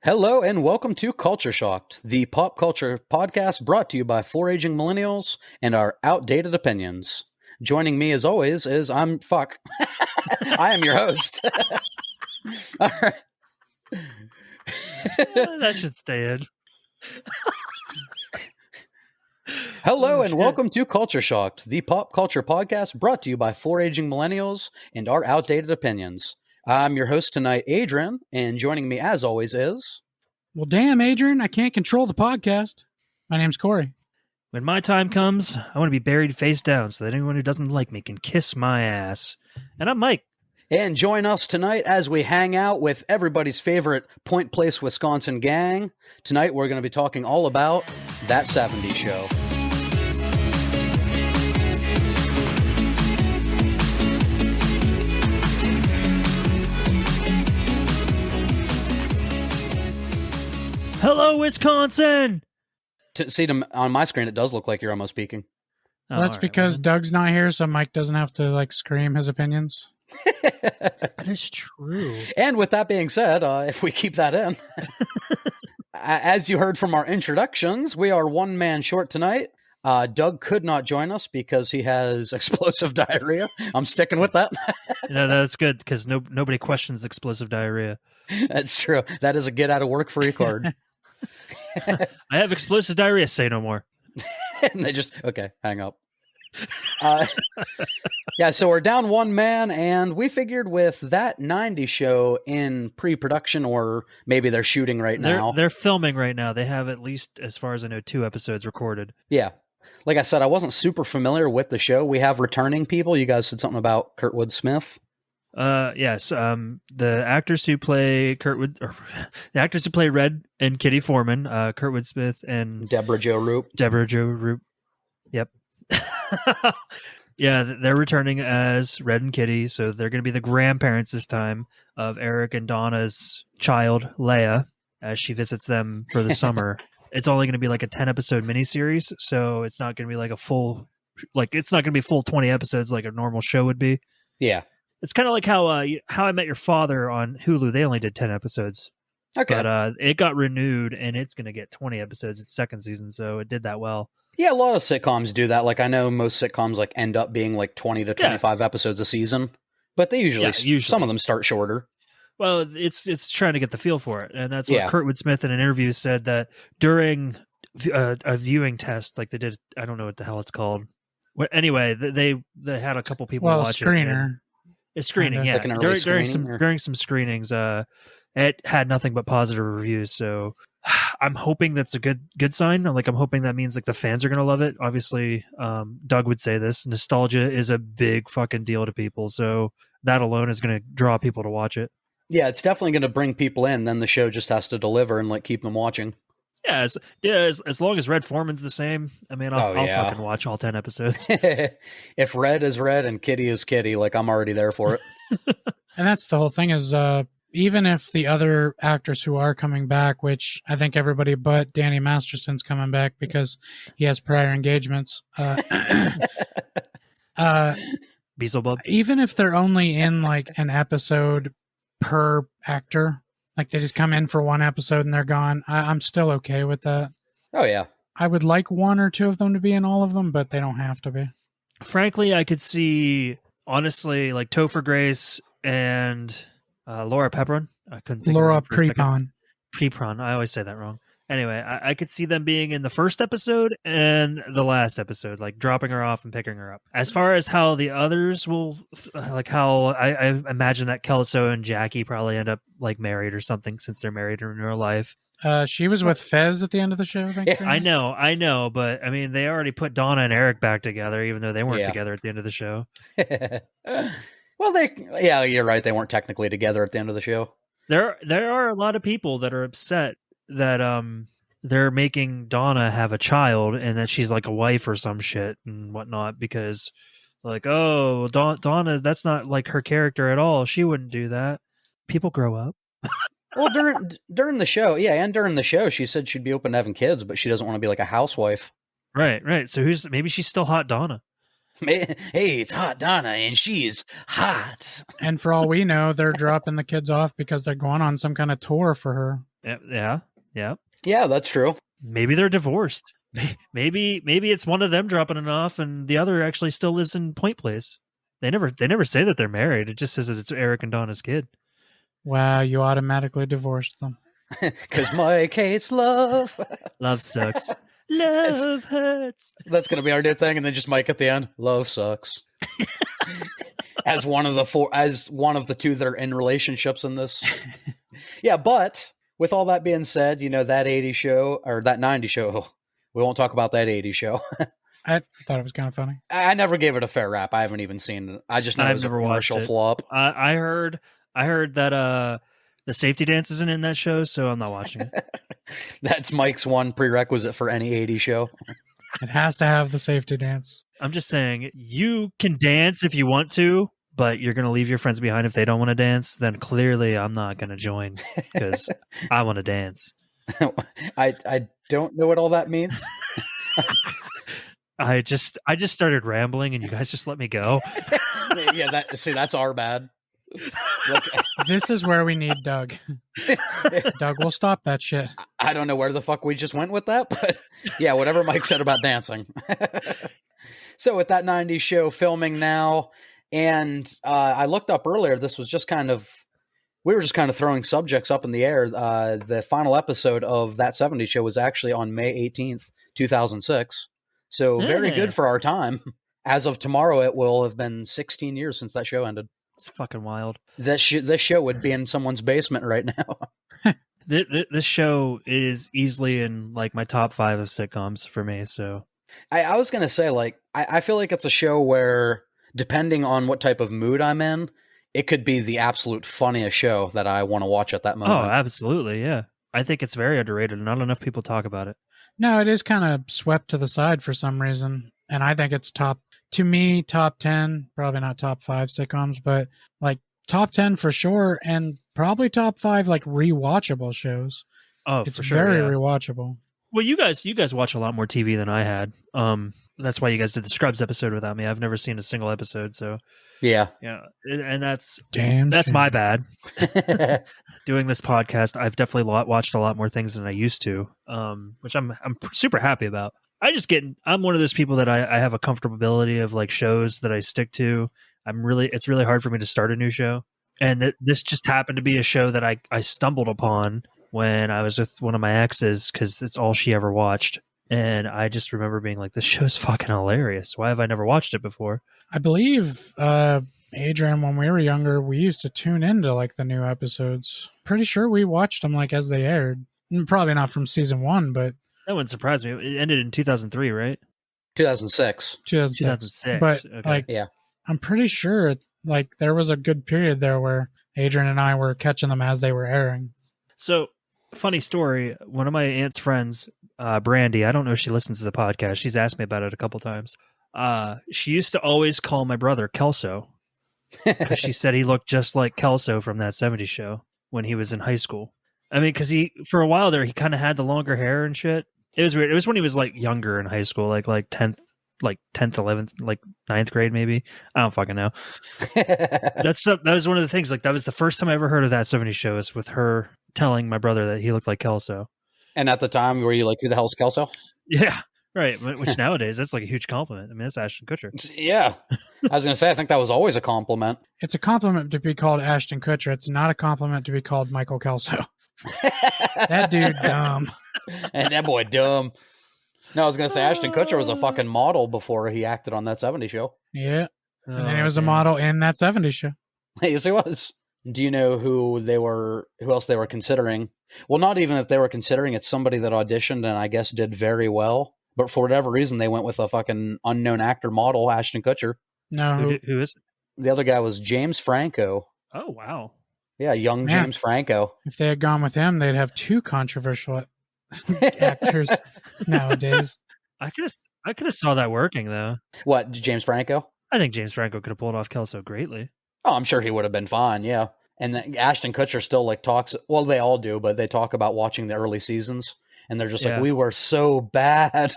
Hello and welcome to Culture Shocked, the pop culture podcast brought to you by four aging millennials and our outdated opinions. Joining me as always is I am your host. All right. That should stay in. Hello and welcome to Culture Shocked, the pop culture podcast brought to you by four aging millennials and our outdated opinions. I'm your host tonight, Adrian, and joining me as always is... Well, damn, Adrian, I can't control the podcast. My name's Corey. When my time comes, I want to be buried face down so that anyone who doesn't like me can kiss my ass. And I'm Mike. And join us tonight as we hang out with everybody's favorite Point Place, Wisconsin gang. Tonight we're going to be talking all about That 70's Show. Hello, Wisconsin! On my screen, it does look like you're almost speaking. Well, that's because Doug's not here, so Mike doesn't have to, scream his opinions. That is true. And with that being said, if we keep that in, as you heard from our introductions, we are one man short tonight. Doug could not join us because he has explosive diarrhea. I'm sticking with that. No, that's good because nobody questions explosive diarrhea. That's true. That is a get out of work free card. I have explosive diarrhea. Say no more. And they just, okay, hang up. Yeah, so we're down one man, and we figured with That 90's Show in pre-production, or maybe they're shooting right now. They're filming right now. They have at least, as far as I know, 2 episodes recorded. Yeah. Like I said, I wasn't super familiar with the show. We have returning people. You guys said something about Kurtwood Smith. Yes. The actors who play the actors who play Red and Kitty Foreman, Kurtwood Smith and Deborah Jo Rupp. Yep. Yeah, they're returning as Red and Kitty, so they're going to be the grandparents this time of Eric and Donna's child, Leia, as she visits them for the summer. It's only going to be like a 10-episode miniseries, so it's not going to be like it's not going to be full 20 episodes like a normal show would be. Yeah. It's kind of like How I Met Your Father on Hulu. They only did 10 episodes. Okay. But it got renewed, and it's going to get 20 episodes. It's second season, so it did that well. Yeah, a lot of sitcoms do that. Like, I know most sitcoms end up being 20 to 25 episodes a season, but they usually some of them start shorter. Well, it's trying to get the feel for it, and that's what Kurtwood Smith in an interview said, that during a viewing test, like they did, I don't know what the hell it's called. Anyway, they had a couple people watch screener. A screening, yeah. Like during some screenings, it had nothing but positive reviews. So I'm hoping that's a good sign. Like, I'm hoping that means the fans are going to love it. Obviously, Doug would say this. Nostalgia is a big fucking deal to people. So that alone is going to draw people to watch it. Yeah, it's definitely going to bring people in. Then the show just has to deliver and keep them watching. Yeah, as long as Red Foreman's the same, I mean, I'll fucking watch all 10 episodes. If Red is Red and Kitty is Kitty, I'm already there for it. And that's the whole thing is, even if the other actors who are coming back, which I think everybody but Danny Masterson's coming back because he has prior engagements. Beelzebub. Even if they're only in an episode per actor, they just come in for one episode and they're gone, I'm still okay with that. Oh, yeah. I would like one or two of them to be in all of them, but they don't have to be. Frankly, I could see, honestly, Topher Grace and Laura Prepon. I couldn't think Laura of her Prepon. Prepon. I always say that wrong. Anyway, I could see them being in the first episode and the last episode, dropping her off and picking her up. As far as how the others will, how I imagine that Kelso and Jackie probably end up married or something, since they're married in real life. She was with Fez at the end of the show, I think. Yeah. I know, but I mean, they already put Donna and Eric back together, even though they weren't together at the end of the show. Well, you're right. They weren't technically together at the end of the show. There are a lot of people that are upset that they're making Donna have a child and that she's a wife or some shit and whatnot, because Donna, that's not her character at all. She wouldn't do that. People grow up. Well, during the show, and during the show, she said she'd be open to having kids, but she doesn't want to be a housewife. Right. So maybe she's still hot Donna. Hey, it's hot Donna, and she's hot. And for all we know, they're dropping the kids off because they're going on some kind of tour for her. Yeah. Yeah, that's true. Maybe they're divorced. Maybe it's one of them dropping it off, and the other actually still lives in Point Place. They never say that they're married. It just says that it's Eric and Donna's kid. Wow, you automatically divorced them. Because Mike hates love. Love sucks. Love hurts. That's going to be our new thing. And then just Mike at the end. Love sucks. As one of the two that are in relationships in this. Yeah, but with all that being said, that 80s show or that 90s show, we won't talk about that 80s show. I thought it was kind of funny. I never gave it a fair rap. I haven't even seen it. I just know it was a commercial flop. I heard that the safety dance isn't in that show, so I'm not watching it. That's Mike's one prerequisite for any 80s show. It has to have the safety dance. I'm just saying, you can dance if you want to, but you're going to leave your friends behind if they don't want to dance. Then clearly I'm not going to join because I want to dance. I don't know what all that means. I just started rambling and you guys just let me go. Yeah, that's our bad. Look, this is where we need Doug. Doug will stop that shit. I don't know where the fuck we just went with that, but yeah, whatever Mike said about dancing. So with that 90s show filming now, and I looked up earlier, this was just we were just kind of throwing subjects up in the air. The final episode of that 70s show was actually on May 18th, 2006. So very good for our time. As of tomorrow, it will have been 16 years since that show ended. It's fucking wild. This show would be in someone's basement right now. This show is easily in like my top 5 of sitcoms for me. So I was going to say, like, I feel like it's a show where, depending on what type of mood I'm in, it could be the absolute funniest show that I want to watch at that moment. Oh, absolutely. Yeah. I think it's very underrated. Not enough people talk about it. No, it is kind of swept to the side for some reason. And I think it's top 10, probably not top 5 sitcoms, but like top 10 for sure. And probably top 5 like rewatchable shows. Oh, it's for sure, very rewatchable. Well, you guys watch a lot more TV than I had. That's why you guys did the Scrubs episode without me. I've never seen a single episode, so yeah, and that's that's my bad. Doing this podcast, I've definitely watched a lot more things than I used to, which I'm super happy about. I'm one of those people that I have a comfortability of like shows that I stick to. It's really hard for me to start a new show, and this just happened to be a show that I stumbled upon when I was with one of my exes because it's all she ever watched. And I just remember being like, this show's fucking hilarious. Why have I never watched it before? I believe, Adrian, when we were younger, we used to tune into like the new episodes. Pretty sure we watched them like as they aired. Probably not from season 1, but... That wouldn't surprise me. It ended in 2003, right? 2006. 2006. But okay. Yeah. I'm pretty sure it's like there was a good period there where Adrian and I were catching them as they were airing. So, funny story. One of my aunt's friends, Brandy, I don't know if she listens to the podcast. She's asked me about it a couple times. She used to always call my brother Kelso. She said he looked just like Kelso from that 70s show when he was in high school. I mean, because for a while there, he kind of had the longer hair and shit. It was weird. It was when he was like younger in high school, like 10th, 11th, like 9th grade, maybe. I don't fucking know. That was one of the things. Like that was the first time I ever heard of that 70s show, is with her telling my brother that he looked like Kelso. And at the time, were you like, who the hell's Kelso? Yeah, right. Which nowadays, that's like a huge compliment. I mean, that's Ashton Kutcher. Yeah. I was going to say, I think that was always a compliment. It's a compliment to be called Ashton Kutcher. It's not a compliment to be called Michael Kelso. That dude dumb. And that boy dumb. No, I was going to say Ashton Kutcher was a fucking model before he acted on that 70s show. Yeah. And then he was a model in that 70s show. Yes, he was. Do you know who else they were considering? Well, not even that they were considering. It's somebody that auditioned and I guess did very well. But for whatever reason, they went with a fucking unknown actor model, Ashton Kutcher. No. Who is it? The other guy was James Franco. Oh, wow. Yeah, young James Franco. If they had gone with him, they'd have 2 controversial actors nowadays. I could have saw that working, though. What, James Franco? I think James Franco could have pulled off Kelso greatly. Oh, I'm sure he would have been fine, yeah. And then Ashton Kutcher still like talks, well, they all do, but they talk about watching the early seasons, and they're just like, we were so bad.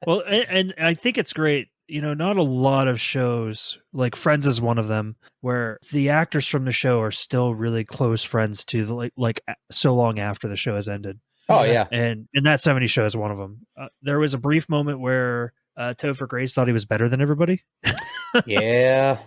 Well, and I think it's great not a lot of shows, like Friends is one of them, where the actors from the show are still really close friends to like so long after the show has ended. Oh yeah. And that 70s show is one of them. There was a brief moment where Topher Grace thought he was better than everybody. Yeah.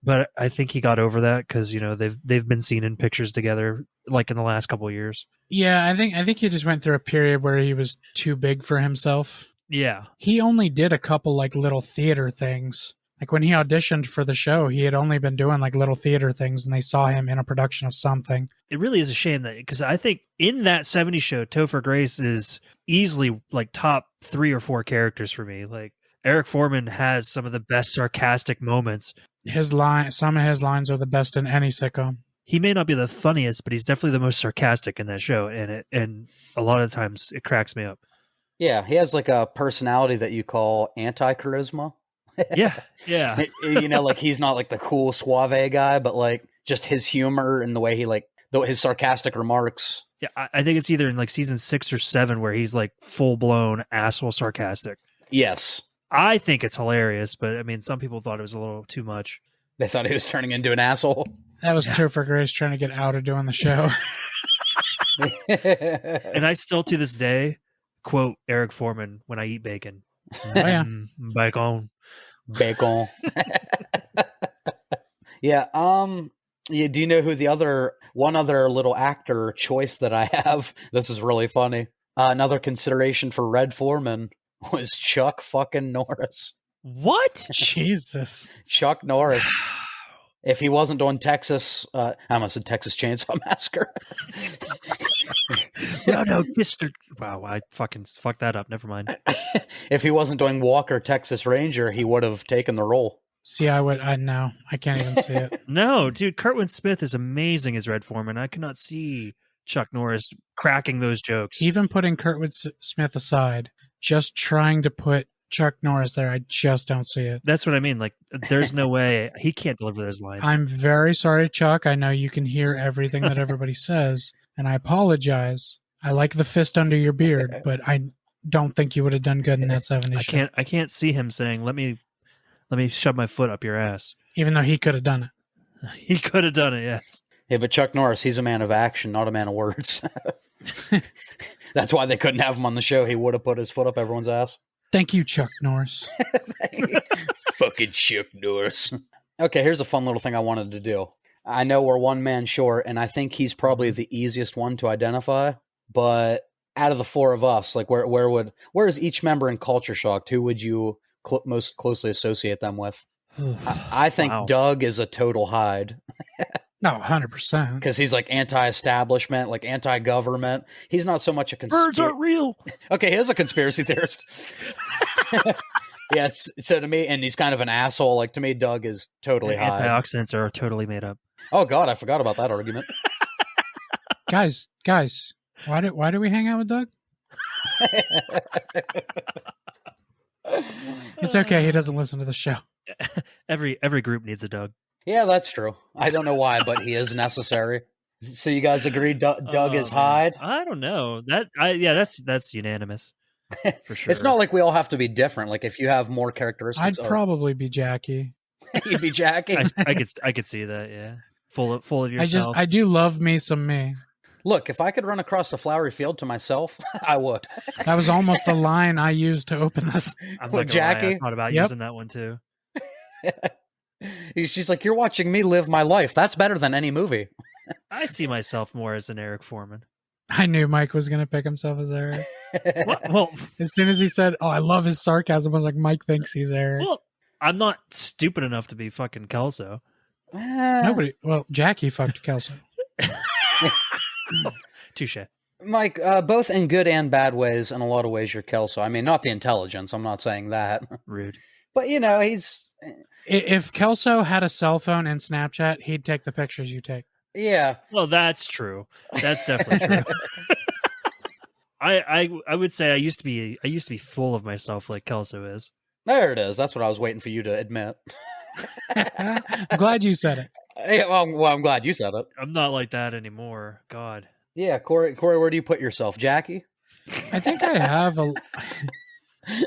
But I think he got over that because they've been seen in pictures together like in the last couple of years. Yeah, I think he just went through a period where he was too big for himself. Yeah. He only did a couple like little theater things. Like when he auditioned for the show, he had only been doing like little theater things, and they saw him in a production of something. It really is a shame that, because I think in that 70s show, Topher Grace is easily like top 3 or 4 characters for me. Like Eric Foreman has some of the best sarcastic moments. Some of his lines are the best in any sitcom. He may not be the funniest, but he's definitely the most sarcastic in that show, and a lot of times it cracks me up. Yeah, he has like a personality that you call anti-charisma. Yeah. Like he's not like the cool suave guy, but like just his humor and the way he his sarcastic remarks. Yeah, I think it's either in like season 6 or 7 where he's like full-blown asshole sarcastic. Yes. I think it's hilarious, but I mean, some people thought it was a little too much. They thought he was turning into an asshole. That was Topher Grace trying to get out of doing the show. And I still, to this day, quote Eric Foreman when I eat bacon. Oh, yeah. Bacon. Bacon. Yeah. Do you know who one other little actor choice that I have? This is really funny. Another consideration for Red Foreman was Chuck fucking Norris. What? Jesus. Chuck Norris. If he wasn't doing Texas, I almost said Texas Chainsaw Massacre. No, Mr. Wow, I fucking fucked that up. Never mind. If he wasn't doing Walker, Texas Ranger, he would have taken the role. See, no, I can't even see it. No, dude, Kurtwood Smith is amazing as Red Foreman. I cannot see Chuck Norris cracking those jokes. Even putting Kurtwood Smith aside, just trying to put Chuck Norris there, I just don't see it. That's what I mean. Like, there's no way he can't deliver those lines. I'm very sorry, Chuck. I know you can hear everything that everybody says, and I apologize. I like the fist under your beard, but I don't think you would have done good in that 70s show. I can't see him saying, let me shove my foot up your ass. Even though he could have done it. He could have done it, yes. Yeah, but Chuck Norris, he's a man of action, not a man of words. That's why they couldn't have him on the show. He would have put his foot up everyone's ass. Thank you, Chuck Norris. Fucking Chuck Norris. Okay, here's a fun little thing I wanted to do. I know we're one man short, and I think he's probably the easiest one to identify. But out of the 4 of us, like where is each member in Culture Shocked? Who would you most closely associate them with? I think Wow. Doug is a total Hyde. No, 100%. Because he's like anti-establishment, like anti-government. He's not so much a Birds aren't real. Okay, he is a conspiracy theorist. Yeah, so to me, and he's kind of an asshole. Like to me, Doug is totally Hyde. Antioxidants are totally made up. Oh God, I forgot about that argument. Guys, why do we hang out with Doug? It's okay. He doesn't listen to the show. Every group needs a Doug. Yeah, that's true. I don't know why, but he is necessary. So you guys agree Doug is Hyde? I don't know. That's unanimous. For sure. It's not like we all have to be different. Like if you have more characteristics, I'd probably be Jackie. You'd be Jackie. I could see that, yeah. Full of yourself. I do love me some me. Look, if I could run across a flowery field to myself, I would. That was almost the line I used to open this. I'm With not gonna lie, Jackie? I thought about Yep. using that one too. She's like, you're watching me live my life. That's better than any movie. I see myself more as an Eric Foreman. I knew Mike was going to pick himself as Eric. Well, As soon as he said, "Oh, I love his sarcasm," I was like, "Mike thinks he's Eric." well, I'm not stupid enough to be fucking Kelso. Nobody. Well, Jackie fucked Kelso. Touche. Mike, both in good and bad ways, in a lot of ways, you're Kelso. I mean, not the intelligence. I'm not saying that. Rude. But, you know, he's... If Kelso had a cell phone and Snapchat, he'd take the pictures you take. Yeah. Well, that's true. That's definitely true. I would say I used to be full of myself like Kelso is. There it is. That's what I was waiting for you to admit. I'm glad you said it. Yeah, well, I'm glad you said it. I'm not like that anymore. God. Yeah, Corey, where do you put yourself? Jackie? I think I have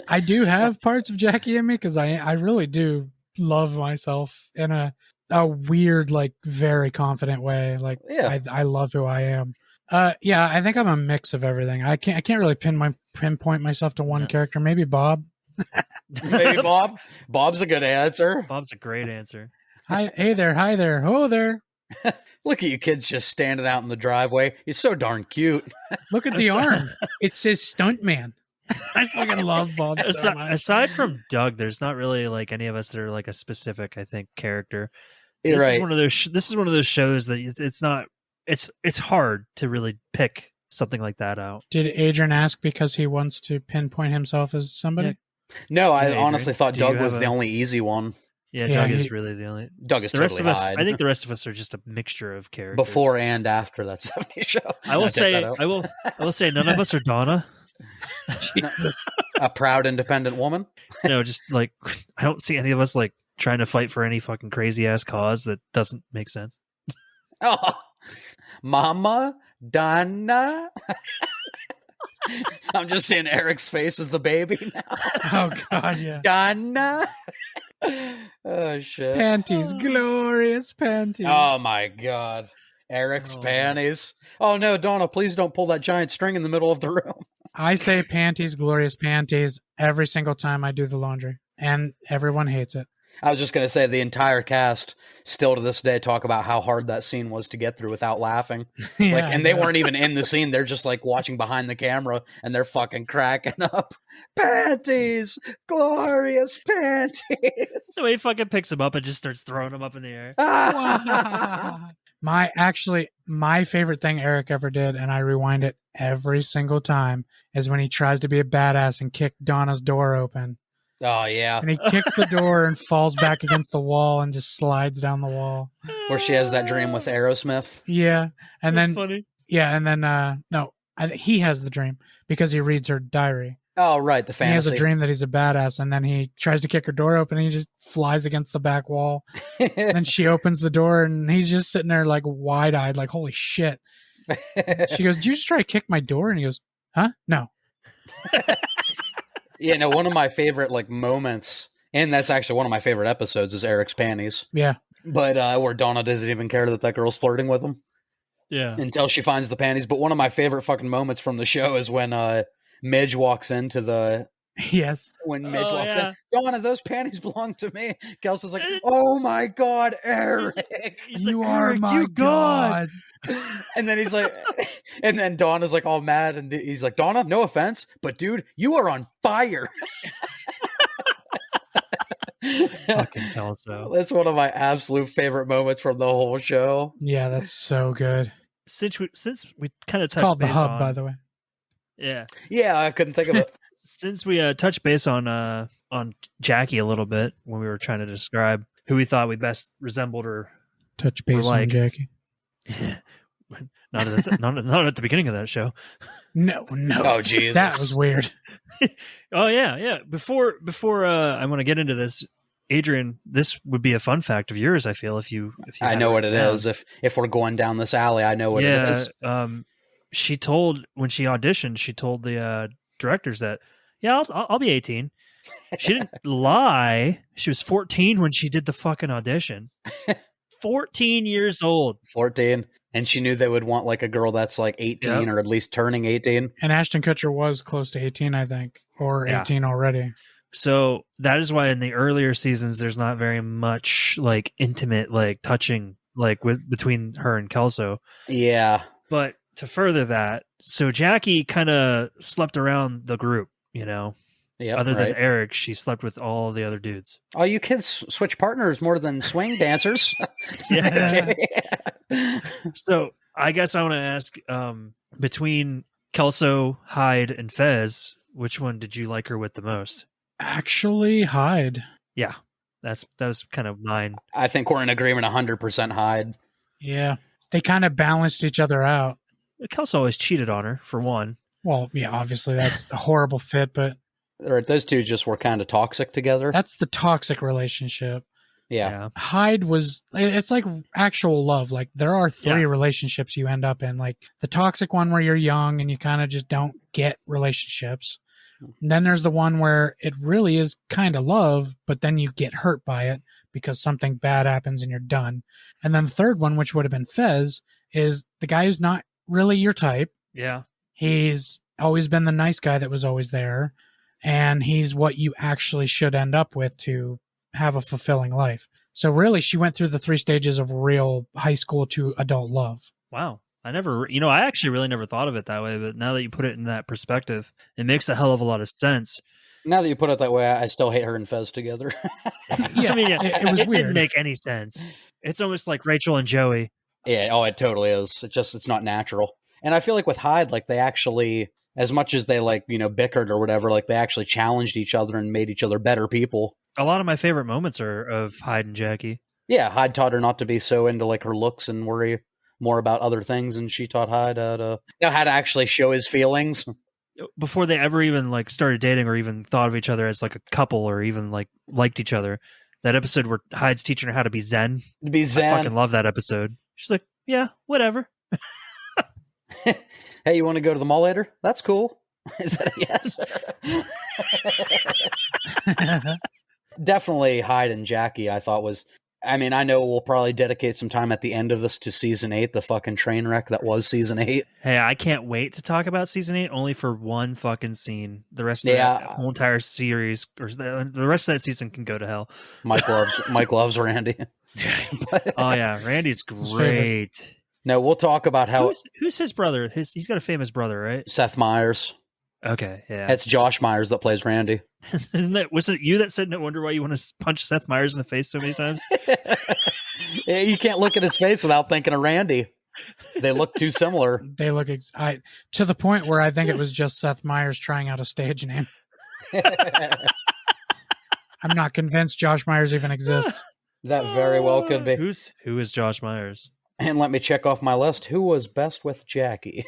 I do have parts of Jackie in me because I really do love myself in a weird, like very confident way. Like Yeah. I love who I am. Yeah, I think I'm a mix of everything. I can't really pinpoint myself to one character. Maybe Bob. Maybe Bob. Bob's a good answer. Bob's a great answer. Hi there, ho there. Look at you kids just standing out in the driveway. You're so darn cute. Look at the arm. It says stuntman. I fucking love Bob so much. Aside from Doug, there's not really like any of us that are like a specific, I think, character. You're This right. is one of those. This is one of those shows that it's not. It's hard to really pick something like that out. Did Adrian ask because he wants to pinpoint himself as somebody? No, I Adrian, honestly thought do you Doug was have the a- only easy one. Yeah, Yeah, Doug is he- really the only. Doug is The rest totally of us, Hyde. I think, the rest of us are just a mixture of characters. Before and after that 70s show. I will Take say, that out. I will say, none of us are Donna. Jesus. A proud, independent woman. No, just like I don't see any of us like trying to fight for any fucking crazy ass cause that doesn't make sense. Oh, Mama Donna. I'm just seeing Eric's face as the baby now. Oh God, yeah. Donna. Oh shit. Panties, glorious panties. Oh my god. Eric's Oh. panties. Oh no, Donna, please don't pull that giant string in the middle of the room. I say panties, glorious panties every single time I do the laundry, and everyone hates it. I was just going to say the entire cast still to this day talk about how hard that scene was to get through without laughing. Yeah, Like, and they yeah. weren't even in the scene. They're just like watching behind the camera and they're fucking cracking up. Panties, glorious panties. So he fucking picks him up and just starts throwing him up in the air. My favorite thing Eric ever did, and I rewind it every single time, is when he tries to be a badass and kick Donna's door open. Oh yeah, And he kicks the door and falls back against the wall and just slides down the wall. where she has that dream with Aerosmith. Yeah. And That's then funny. yeah, and then no, he has the dream because he reads her diary. Oh right, the He has fantasy. a dream that he's a badass, and then he tries to kick her door open and he just flies against the back wall. And she opens the door and he's just sitting there like wide-eyed, like holy shit. She goes, "Did you just try to kick my door?" And he goes, "Huh? No." Yeah, no, one of my favorite like moments, and that's actually one of my favorite episodes, is Eric's panties. Yeah. But where Donna doesn't even care that girl's flirting with him Yeah. until she finds the panties. But one of my favorite fucking moments from the show is when Midge walks into the Yes. when Midge Oh, walks yeah. in. Donna, those panties belong to me. Kelsey's like, "Oh my god, Eric!" He's like, "Eric, you god." And then he's like, and then Donna's like all mad, and he's like, "Donna, no offense, but dude, you are on fire." Fucking Kelso. That's one of my absolute favorite moments from the whole show. Yeah, that's so good. Since we kind of It's touched called The base Hub, on, by the way. yeah. Yeah, I couldn't think of it. Since we touched base on Jackie a little bit when we were trying to describe who we thought we best resembled her, Touch base on like- Jackie. not at the beginning of that show. No. Oh, Jesus. That was weird. Oh yeah. Before I want to get into this, Adrian, this would be a fun fact of yours. I feel if you I had know what it written down. is. If we're going down this alley, I know what it is. She told when she auditioned, she told the directors that I'll be 18. She didn't lie. She was 14 when she did the fucking audition. 14 years old. 14. And she knew they would want like a girl that's like 18 Yep. or at least turning 18. And Ashton Kutcher was close to 18, I think, or Yeah. 18 already. So that is why in the earlier seasons there's not very much like intimate like touching like between her and Kelso. Yeah. But to further that, so Jackie kind of slept around the group, you know. Yeah. Other right. than Eric, she slept with all the other dudes. Oh, you kids switch partners more than swing dancers. Yeah. So I guess I want to ask, between Kelso, Hyde, and Fez, which one did you like her with the most? Actually, Hyde. Yeah, that was kind of mine. I think we're in agreement 100% Hyde. Yeah. They kind of balanced each other out. Kelso always cheated on her for one. Well, yeah, obviously that's a horrible fit, but Those two just were kind of toxic together. that's the toxic relationship. Yeah. Hyde was, it's like actual love. Like there are three Yeah. relationships you end up in. Like the toxic one where you're young and you kind of just don't get relationships, And then there's the one where it really is kind of love, but then you get hurt by it because something bad happens and you're done. And then the third one, which would have been Fez, is the guy who's not really your type. Yeah. He's always been the nice guy that was always there. And he's what you actually should end up with to have a fulfilling life. So really, she went through the 3 stages of real high school to adult love. Wow. I actually really never thought of it that way, but now that you put it in that perspective, it makes a hell of a lot of sense. Now that you put it that way, I still hate her and Fez together. Yeah, it was it weird. Didn't make any sense. It's almost like Rachel and Joey. Yeah, oh, it totally is. It's not natural. And I feel like with Hyde, like they actually, as much as they like, bickered or whatever, like they actually challenged each other and made each other better people. A lot of my favorite moments are of Hyde and Jackie. Yeah, Hyde taught her not to be so into like her looks and worry more about other things, and she taught Hyde how to actually show his feelings. Before they ever even like started dating or even thought of each other as like a couple or even like liked each other. That episode where Hyde's teaching her how to be Zen. To be Zen. I fucking love that episode. She's like, yeah, whatever. Hey, you want to go to the mall later? That's cool. Is that a yes? Definitely Hyde and Jackie, I thought was... I mean, I know we'll probably dedicate some time at the end of this to season 8, the fucking train wreck that was season 8. Hey, I can't wait to talk about season 8 only for one fucking scene. The rest of that whole entire series, or the rest of that season can go to hell. Mike loves Randy. Oh yeah, Randy's great. No, we'll talk about how... Who's his brother? He's got a famous brother, right? Seth Meyers. Okay, yeah. It's Josh Myers that plays Randy. Was it you that said no wonder why you want to punch Seth Meyers in the face so many times? Yeah, you can't look at his face without thinking of Randy. They look too similar. They look to the point where I think it was just Seth Meyers trying out a stage name. I'm not convinced Josh Myers even exists. That very well could be. Who is Josh Myers? And let me check off my list. Who was best with Jackie?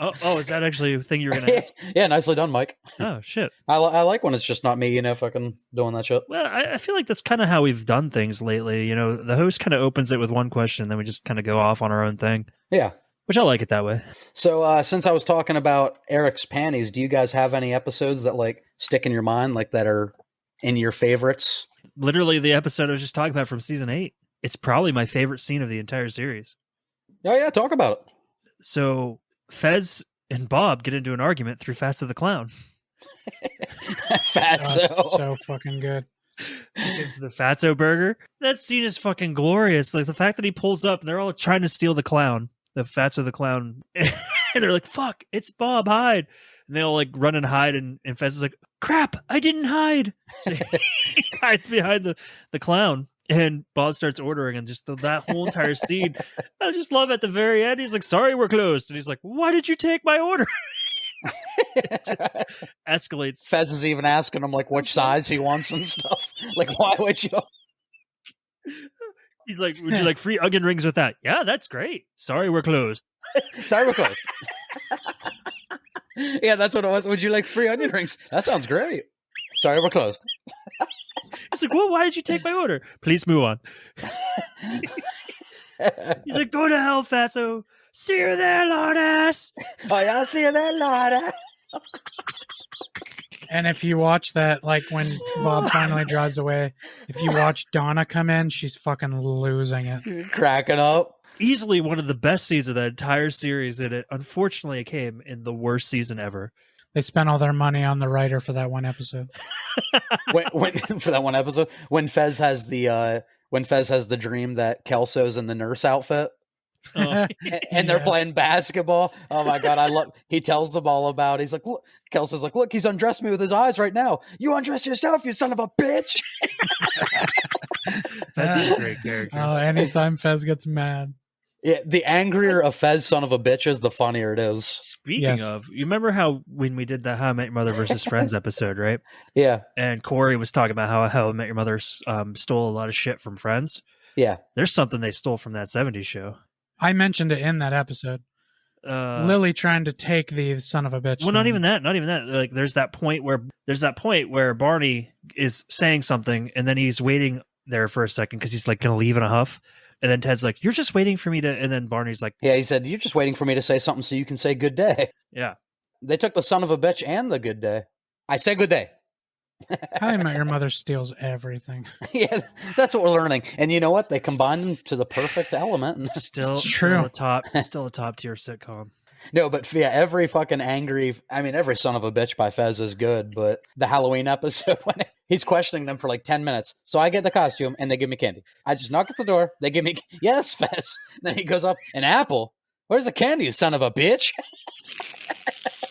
Oh, is that actually a thing you were going to ask? Yeah, nicely done, Mike. Oh, shit. I like when it's just not me, fucking doing that shit. Well, I feel like that's kind of how we've done things lately. The host kind of opens it with one question, then we just kind of go off on our own thing. Yeah. Which I like it that way. So, since I was talking about Eric's panties, do you guys have any episodes that, like, stick in your mind, like, that are in your favorites? Literally, the episode I was just talking about from season 8. It's probably my favorite scene of the entire series. Oh, yeah, talk about it. So... Fez and Bob get into an argument through Fatso the Clown. Fatso. So fucking good. The Fatso burger. That scene is fucking glorious. Like the fact that he pulls up and they're all trying to steal the clown. The Fatso the Clown. And they're like, fuck, it's Bob, hide. And they all like run and hide and Fez is like, crap, I didn't hide. So he hides behind the clown. And Bob starts ordering, and just that whole entire scene, I just love at the very end. He's like, sorry, we're closed. And he's like, why did you take my order? It just escalates. Fez is even asking him, like, which size he wants and stuff. Like, why would you? He's like, would you like free onion rings with that? Yeah, that's great. Sorry, we're closed. Sorry, we're closed. Yeah, that's what it was. Would you like free onion rings? That sounds great. Sorry, we're closed. It's like, well, why did you take my order? Please move on. He's like, go to hell, Fatso. See you there, Lourdes. Oh, yeah, I'll see you there, Lourdes. And if you watch that, like when Bob finally drives away, if you watch Donna come in, she's fucking losing it. Cracking up. Easily one of the best scenes of the entire series, and unfortunately it came in the worst season ever. They spent all their money on the writer for that one episode. For that one episode, when Fez has the dream that Kelso's in the nurse outfit, and they're playing basketball. Oh my god, he tells them all about it. He's like, look, Kelso's like, look, he's undressed me with his eyes right now. You undressed yourself, you son of a bitch. Fez is a great character. Oh, anytime Fez gets mad. Yeah, the angrier a Fez son of a bitch is, the funnier it is. Speaking of, you remember how when we did the How I Met Your Mother versus Friends episode, right? Yeah. And Corey was talking about how I Met Your Mother stole a lot of shit from Friends. Yeah. There's something they stole from that 70's show. I mentioned it in that episode. Lily trying to take the son of a bitch. Well, not even that. Like, there's that point where Barney is saying something, and then he's waiting there for a second because he's like going to leave in a huff. And then Ted's like, you're just waiting for me to... And then Barney's like... Yeah, he said, you're just waiting for me to say something so you can say good day. Yeah. They took the son of a bitch and the good day. I say good day. How I Met Your Mother steals everything. Yeah, that's what we're learning. And you know what? They combine them to the perfect element. Still true. Still a top tier sitcom. No, but yeah, every fucking every son of a bitch by Fez is good, but the Halloween episode when he's questioning them for like 10 minutes. So I get the costume and they give me candy. I just knock at the door. They give me, yes, Fez. Then he goes up, an apple. Where's the candy, you son of a bitch?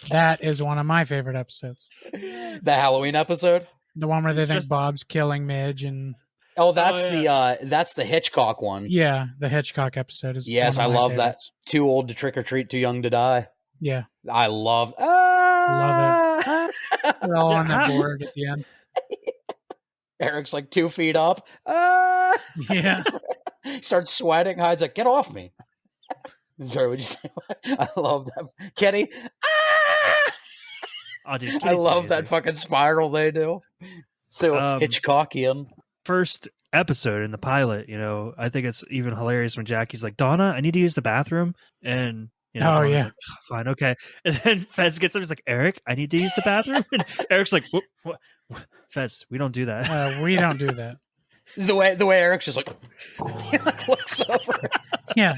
That is one of my favorite episodes. The Halloween episode? The one where they It's think just- Bob's killing Midge and Oh, that's the Hitchcock one. yeah, the Hitchcock episode is Yes, one I of my love favorites. that. Too old to trick or treat, too young to die. Yeah, I love love it. We're all on that board at the end. Eric's like 2 feet up. Yeah. He starts sweating. Hyde's like, get off me. Sorry, would you say? I love that. Kitty. Oh, dude, I Kitty's love amazing. that fucking spiral they do. So Hitchcockian. First episode in the pilot, I think it's even hilarious when Jackie's like, Donna, I need to use the bathroom. And, Donna's yeah. like, fine, okay. And then Fez gets up, he's like, Eric, I need to use the bathroom. And Eric's like, what? Fez, we don't do that. We don't do that. The way Eric's just like, he like looks over. Yeah.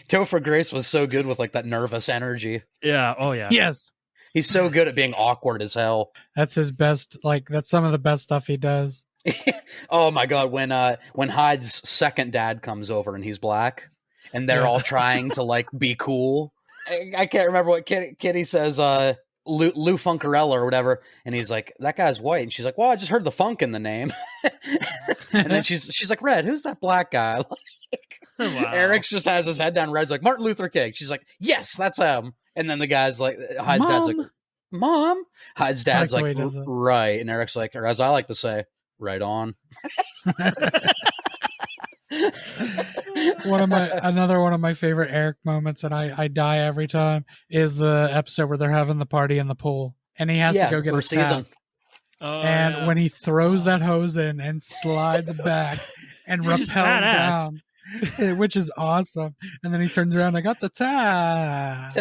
Topher Grace was so good with like that nervous energy. Yeah. Oh, yeah. Yes. He's so good at being awkward as hell. That's his best. Like that's some of the best stuff he does. Oh my god, when Hyde's second dad comes over and he's black and they're all trying to like be cool. I can't remember what Kitty says, Lou Funkarella or whatever, and he's like, that guy's white, and she's like, well, I just heard the funk in the name. And then she's like, Red, who's that black guy? Wow. Eric just has his head down. Red's like, Martin Luther King. She's like, yes, that's him. And then the guy's like, Hyde's dad's like, Mom. Hyde's dad's I like like, the way he does it. right. And Eric's like, or as I like to say, right on. Another one of my favorite Eric moments, and I die every time, is the episode where they're having the party in the pool, and he has to go get a first tap. season. Oh, And yeah. when he throws that hose in and slides back and Which is rappels badass. down, which is awesome. And then he turns around, I got the tap.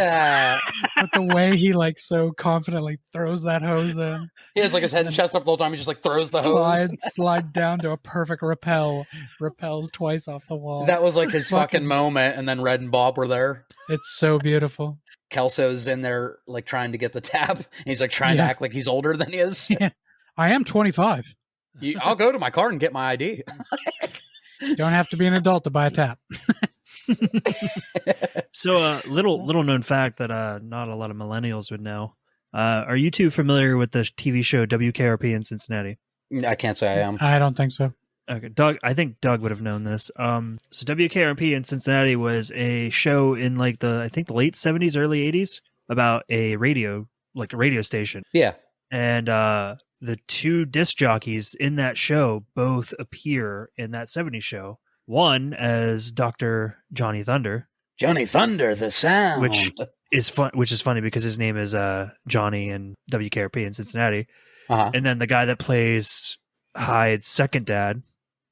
But the way he like so confidently throws that hose in, He has like his head and chest up the whole time. He just like throws the hose. slides down to a perfect repels twice off the wall. That was like his Fucking- fucking moment. And then Red and Bob were there. It's so beautiful. Kelso's in there like trying to get the tap. And he's like trying to Yeah. act like he's older than he is. Yeah. I am 25. I'll go to my car and get my ID. Don't have to be an adult to buy a tap. So, little known fact that not a lot of millennials would know. Are you two familiar with the TV show WKRP in Cincinnati? I can't say I am. I don't think so. Okay, Doug. I think Doug would have known this. So WKRP in Cincinnati was a show in like the late 70s, early 80s about a radio station, Yeah. and the two disc jockeys in that show both appear in that 70s show. One as Dr. Johnny Thunder, Johnny Thunder, the sound. which is funny because his name is Johnny in WKRP in Cincinnati. Uh-huh. And then the guy that plays Hyde's second dad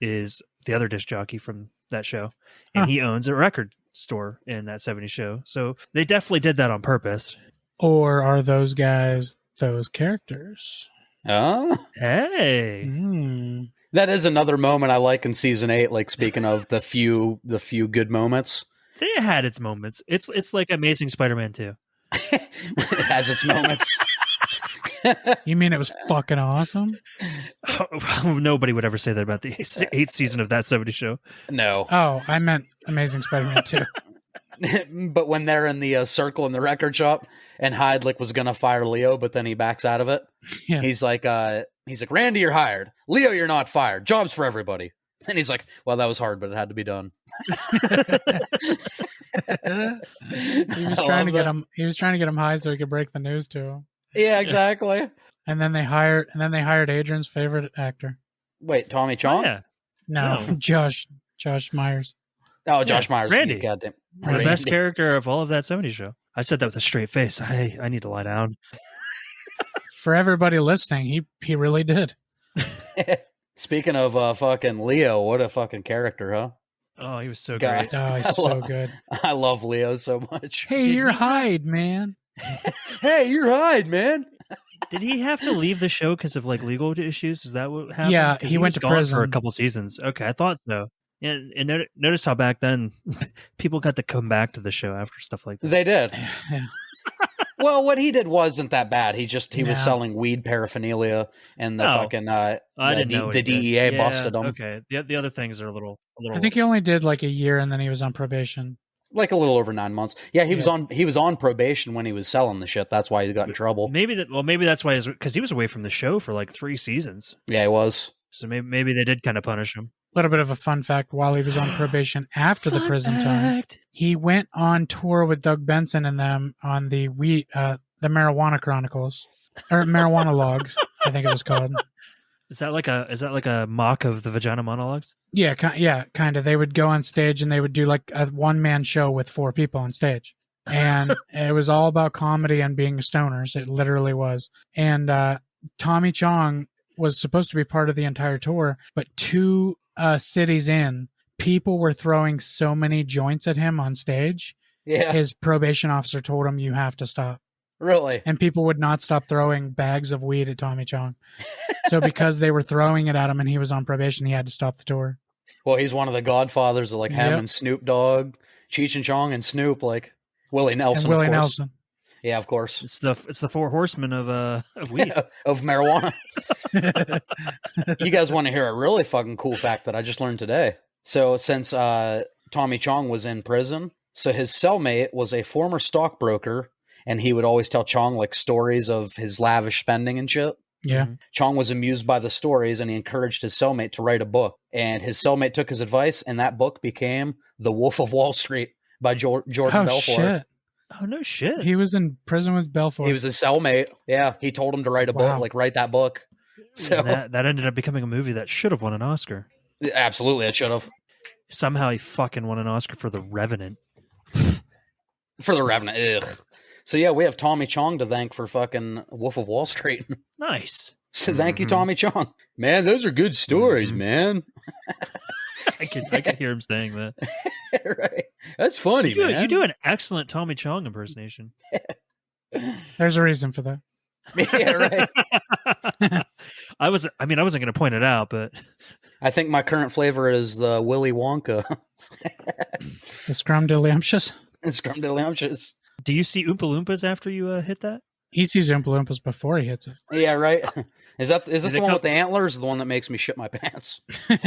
is the other disc jockey from that show. And Huh. he owns a record store in that 70s show. So they definitely did that on purpose. Or are those guys those characters? Oh, Hey. Mm. that is another moment I like in season 8. Like speaking of the few good moments, It had its moments. It's like Amazing Spider-Man 2. it has its moments. You mean it was fucking awesome? Nobody would ever say that about the 8th season of that 70s show. No, Oh, I meant Amazing Spider-Man 2. but when they're in the circle in the record shop, and Hyde like was gonna fire Leo, but then he backs out of it. Yeah. He's like, Randy, you're hired. Leo, you're not fired. Jobs for everybody. And he's like, well, that was hard, but it had to be done. He was trying to get him. He was trying to get him high so he could break the news to him. Yeah, exactly. And then they hired Adrian's favorite actor. Wait, Tommy Oh, Chong? yeah. No, No. Josh Myers. Oh, Josh Myers. Randy. Goddamn. The Randy. best character of all of that 70s show. I said that with a straight face. I need to lie down. For everybody listening, he really did. Speaking of fucking Leo, what a fucking character, huh? Oh, he was so God. great. Oh, he's so good. I love Leo so much. Hey, you're Hyde, man. Hey, you're Hyde, man. Did he have to leave the show because of like legal issues? Is that what happened? Yeah, 'Cause he went was to gone for a prison. couple seasons. Okay, I thought so. Yeah, and notice how back then people got to come back to the show after stuff like that. They did. Yeah. Well, what he did wasn't that bad. He was Yeah. selling weed paraphernalia, and the Oh, fucking I didn't know what the he did. DEA Yeah, busted him. Okay, the other things are a little. I think he only did like a year, and then he was on probation. Like a little over 9 months. Yeah, he was Yeah. on probation when he was selling the shit. That's why he got in trouble. Maybe that's why because he was away from the show for like 3 seasons. Yeah, he was. So maybe they did kind of punish him. A little bit of a fun fact: while he was on probation after the prison time, he went on tour with Doug Benson and them on the Marijuana Chronicles or Marijuana Logs, I think it was called. Is that like a mock of the Vagina Monologues? Yeah, kind of. They would go on stage and they would do like a one-man show with 4 people on stage. And it was all about comedy and being stoners. It literally was. And Tommy Chong was supposed to be part of the entire tour, but 2 cities in, people were throwing so many joints at him on stage. Yeah. His probation officer told him, "You have to stop." Really? And people would not stop throwing bags of weed at Tommy Chong. So because they were throwing it at him and he was on probation, he had to stop the tour. Well, he's one of the godfathers of like him and Snoop Dogg, Cheech and Chong and Snoop, like Willie Nelson. And Willie of course. Nelson. Yeah, of course. It's the 4 horsemen of weed. Of marijuana. You guys want to hear a really fucking cool fact that I just learned today? So since Tommy Chong was in prison, so his cellmate was a former stockbroker, and he would always tell Chong like stories of his lavish spending and shit. Yeah. Chong was amused by the stories, and he encouraged his cellmate to write a book. And his cellmate took his advice, and that book became The Wolf of Wall Street by Jordan Belfort. Shit. Oh, no shit. He was in prison with Belfort. He was his cellmate. Yeah, he told him to write a book, like write that book. So that ended up becoming a movie that should have won an Oscar. Absolutely, it should have. Somehow he fucking won an Oscar for The Revenant. For The Revenant, ugh. So yeah, we have Tommy Chong to thank for fucking Wolf of Wall Street. Nice. So thank you, Tommy Chong. Man, those are good stories, man. I could hear him saying that. Right. That's funny, man. You do an excellent Tommy Chong impersonation. There's a reason for that. Yeah, right. I wasn't going to point it out, but I think my current flavor is the Willy Wonka. The scrumdiddlyumptious. Scrumdiddlyumptious. Do you see Oompa Loompas after you hit that? He sees Oompa Loompas before he hits it. Yeah, right. Is this the one with the antlers, or the one that makes me shit my pants? Do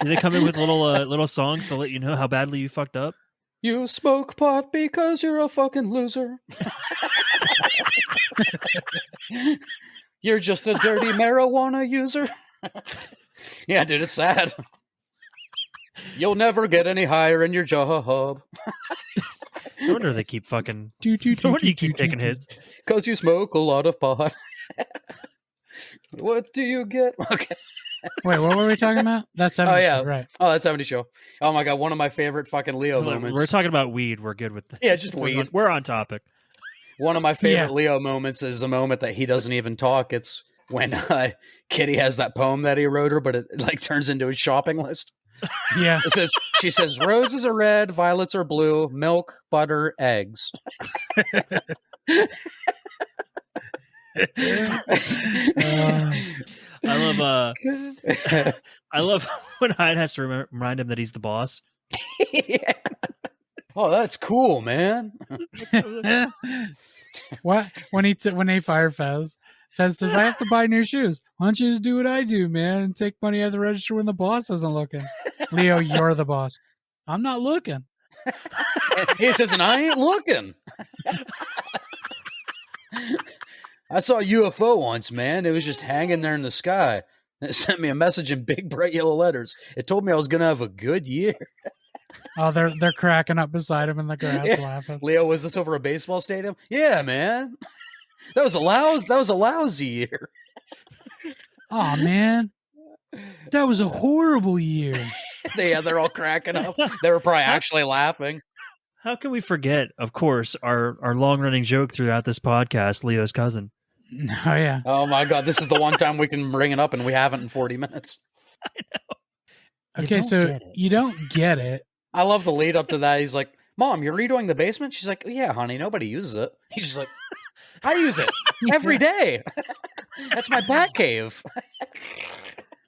they come in with little songs to let you know how badly you fucked up? You smoke pot because you're a fucking loser. You're just a dirty marijuana user. Yeah, dude, it's sad. You'll never get any higher in your job. No wonder they keep fucking. No wonder you keep taking hits. Because you smoke a lot of pot. What do you get? Okay. Wait, what were we talking about? That's 70's. Oh, yeah. Right. Oh, that's 70's show. Oh, my God. One of my favorite fucking Leo moments. We're talking about weed. We're good with that. Yeah, just weed. We're on topic. One of my favorite Leo moments is the moment that he doesn't even talk. It's when Kitty has that poem that he wrote her, but it like turns into a shopping list. Yeah. She says, roses are red, violets are blue, milk, butter, eggs. I love when Hyde has to remind him that he's the boss. Yeah. Oh, that's cool, man. What? When they fire Fez says, I have to buy new shoes. Why don't you just do what I do, man, and take money out of the register when the boss isn't looking? Leo, you're the boss. I'm not looking. He says, and I ain't looking. I saw a UFO once, man. It was just hanging there in the sky. It sent me a message in big, bright yellow letters. It told me I was going to have a good year. Oh, they're cracking up beside him in the grass, laughing. Leo, was this over a baseball stadium? Yeah, man. That was a lousy year. Oh, man. That was a horrible year. Yeah, they're all cracking up. They were probably actually laughing. How can we forget, of course, our long-running joke throughout this podcast, Leo's cousin? Oh, yeah. Oh, my God. This is the one time we can bring it up, and we haven't in 40 minutes. I know. Okay, so you don't get it. I love the lead up to that. He's like, Mom, you're redoing the basement? She's like, yeah, honey, nobody uses it. He's just like, I use it every day. That's my bat cave.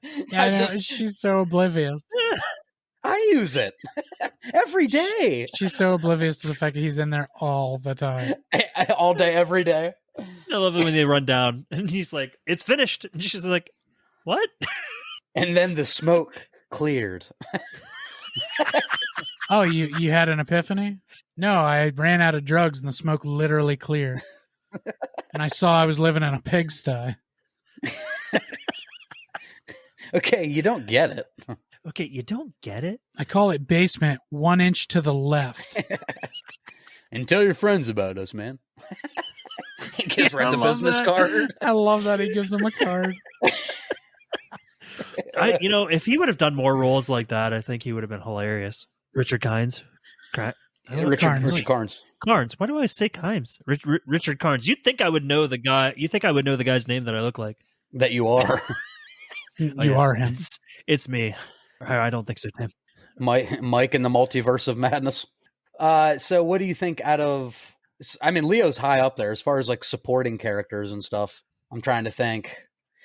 Yeah, I know, she's so oblivious. I use it every day. She's so oblivious to the fact that he's in there all the time. All day, every day. I love it when they run down and he's like, "It's finished." And she's like, "What?" And then the smoke cleared. Oh, you had an epiphany? No, I ran out of drugs and the smoke literally cleared. And I saw I was living in a pigsty. Okay, you don't get it. Okay, you don't get it? I call it basement 1 inch to the left. And tell your friends about us, man. He gives Red the love business that. card. I love that he gives him a card. If he would have done more roles like that, I think he would have been hilarious. Richard Kynes. Richard Carnes. Carnes. Why do I say Kynes? Richard Carnes. You'd think I would know the guy. You think I would know the guy's name that I look like? That you are. You are him. It's me. I don't think so, Tim. Mike in the multiverse of madness. So what do you think out of... I mean, Leo's high up there as far as like supporting characters and stuff. I'm trying to think.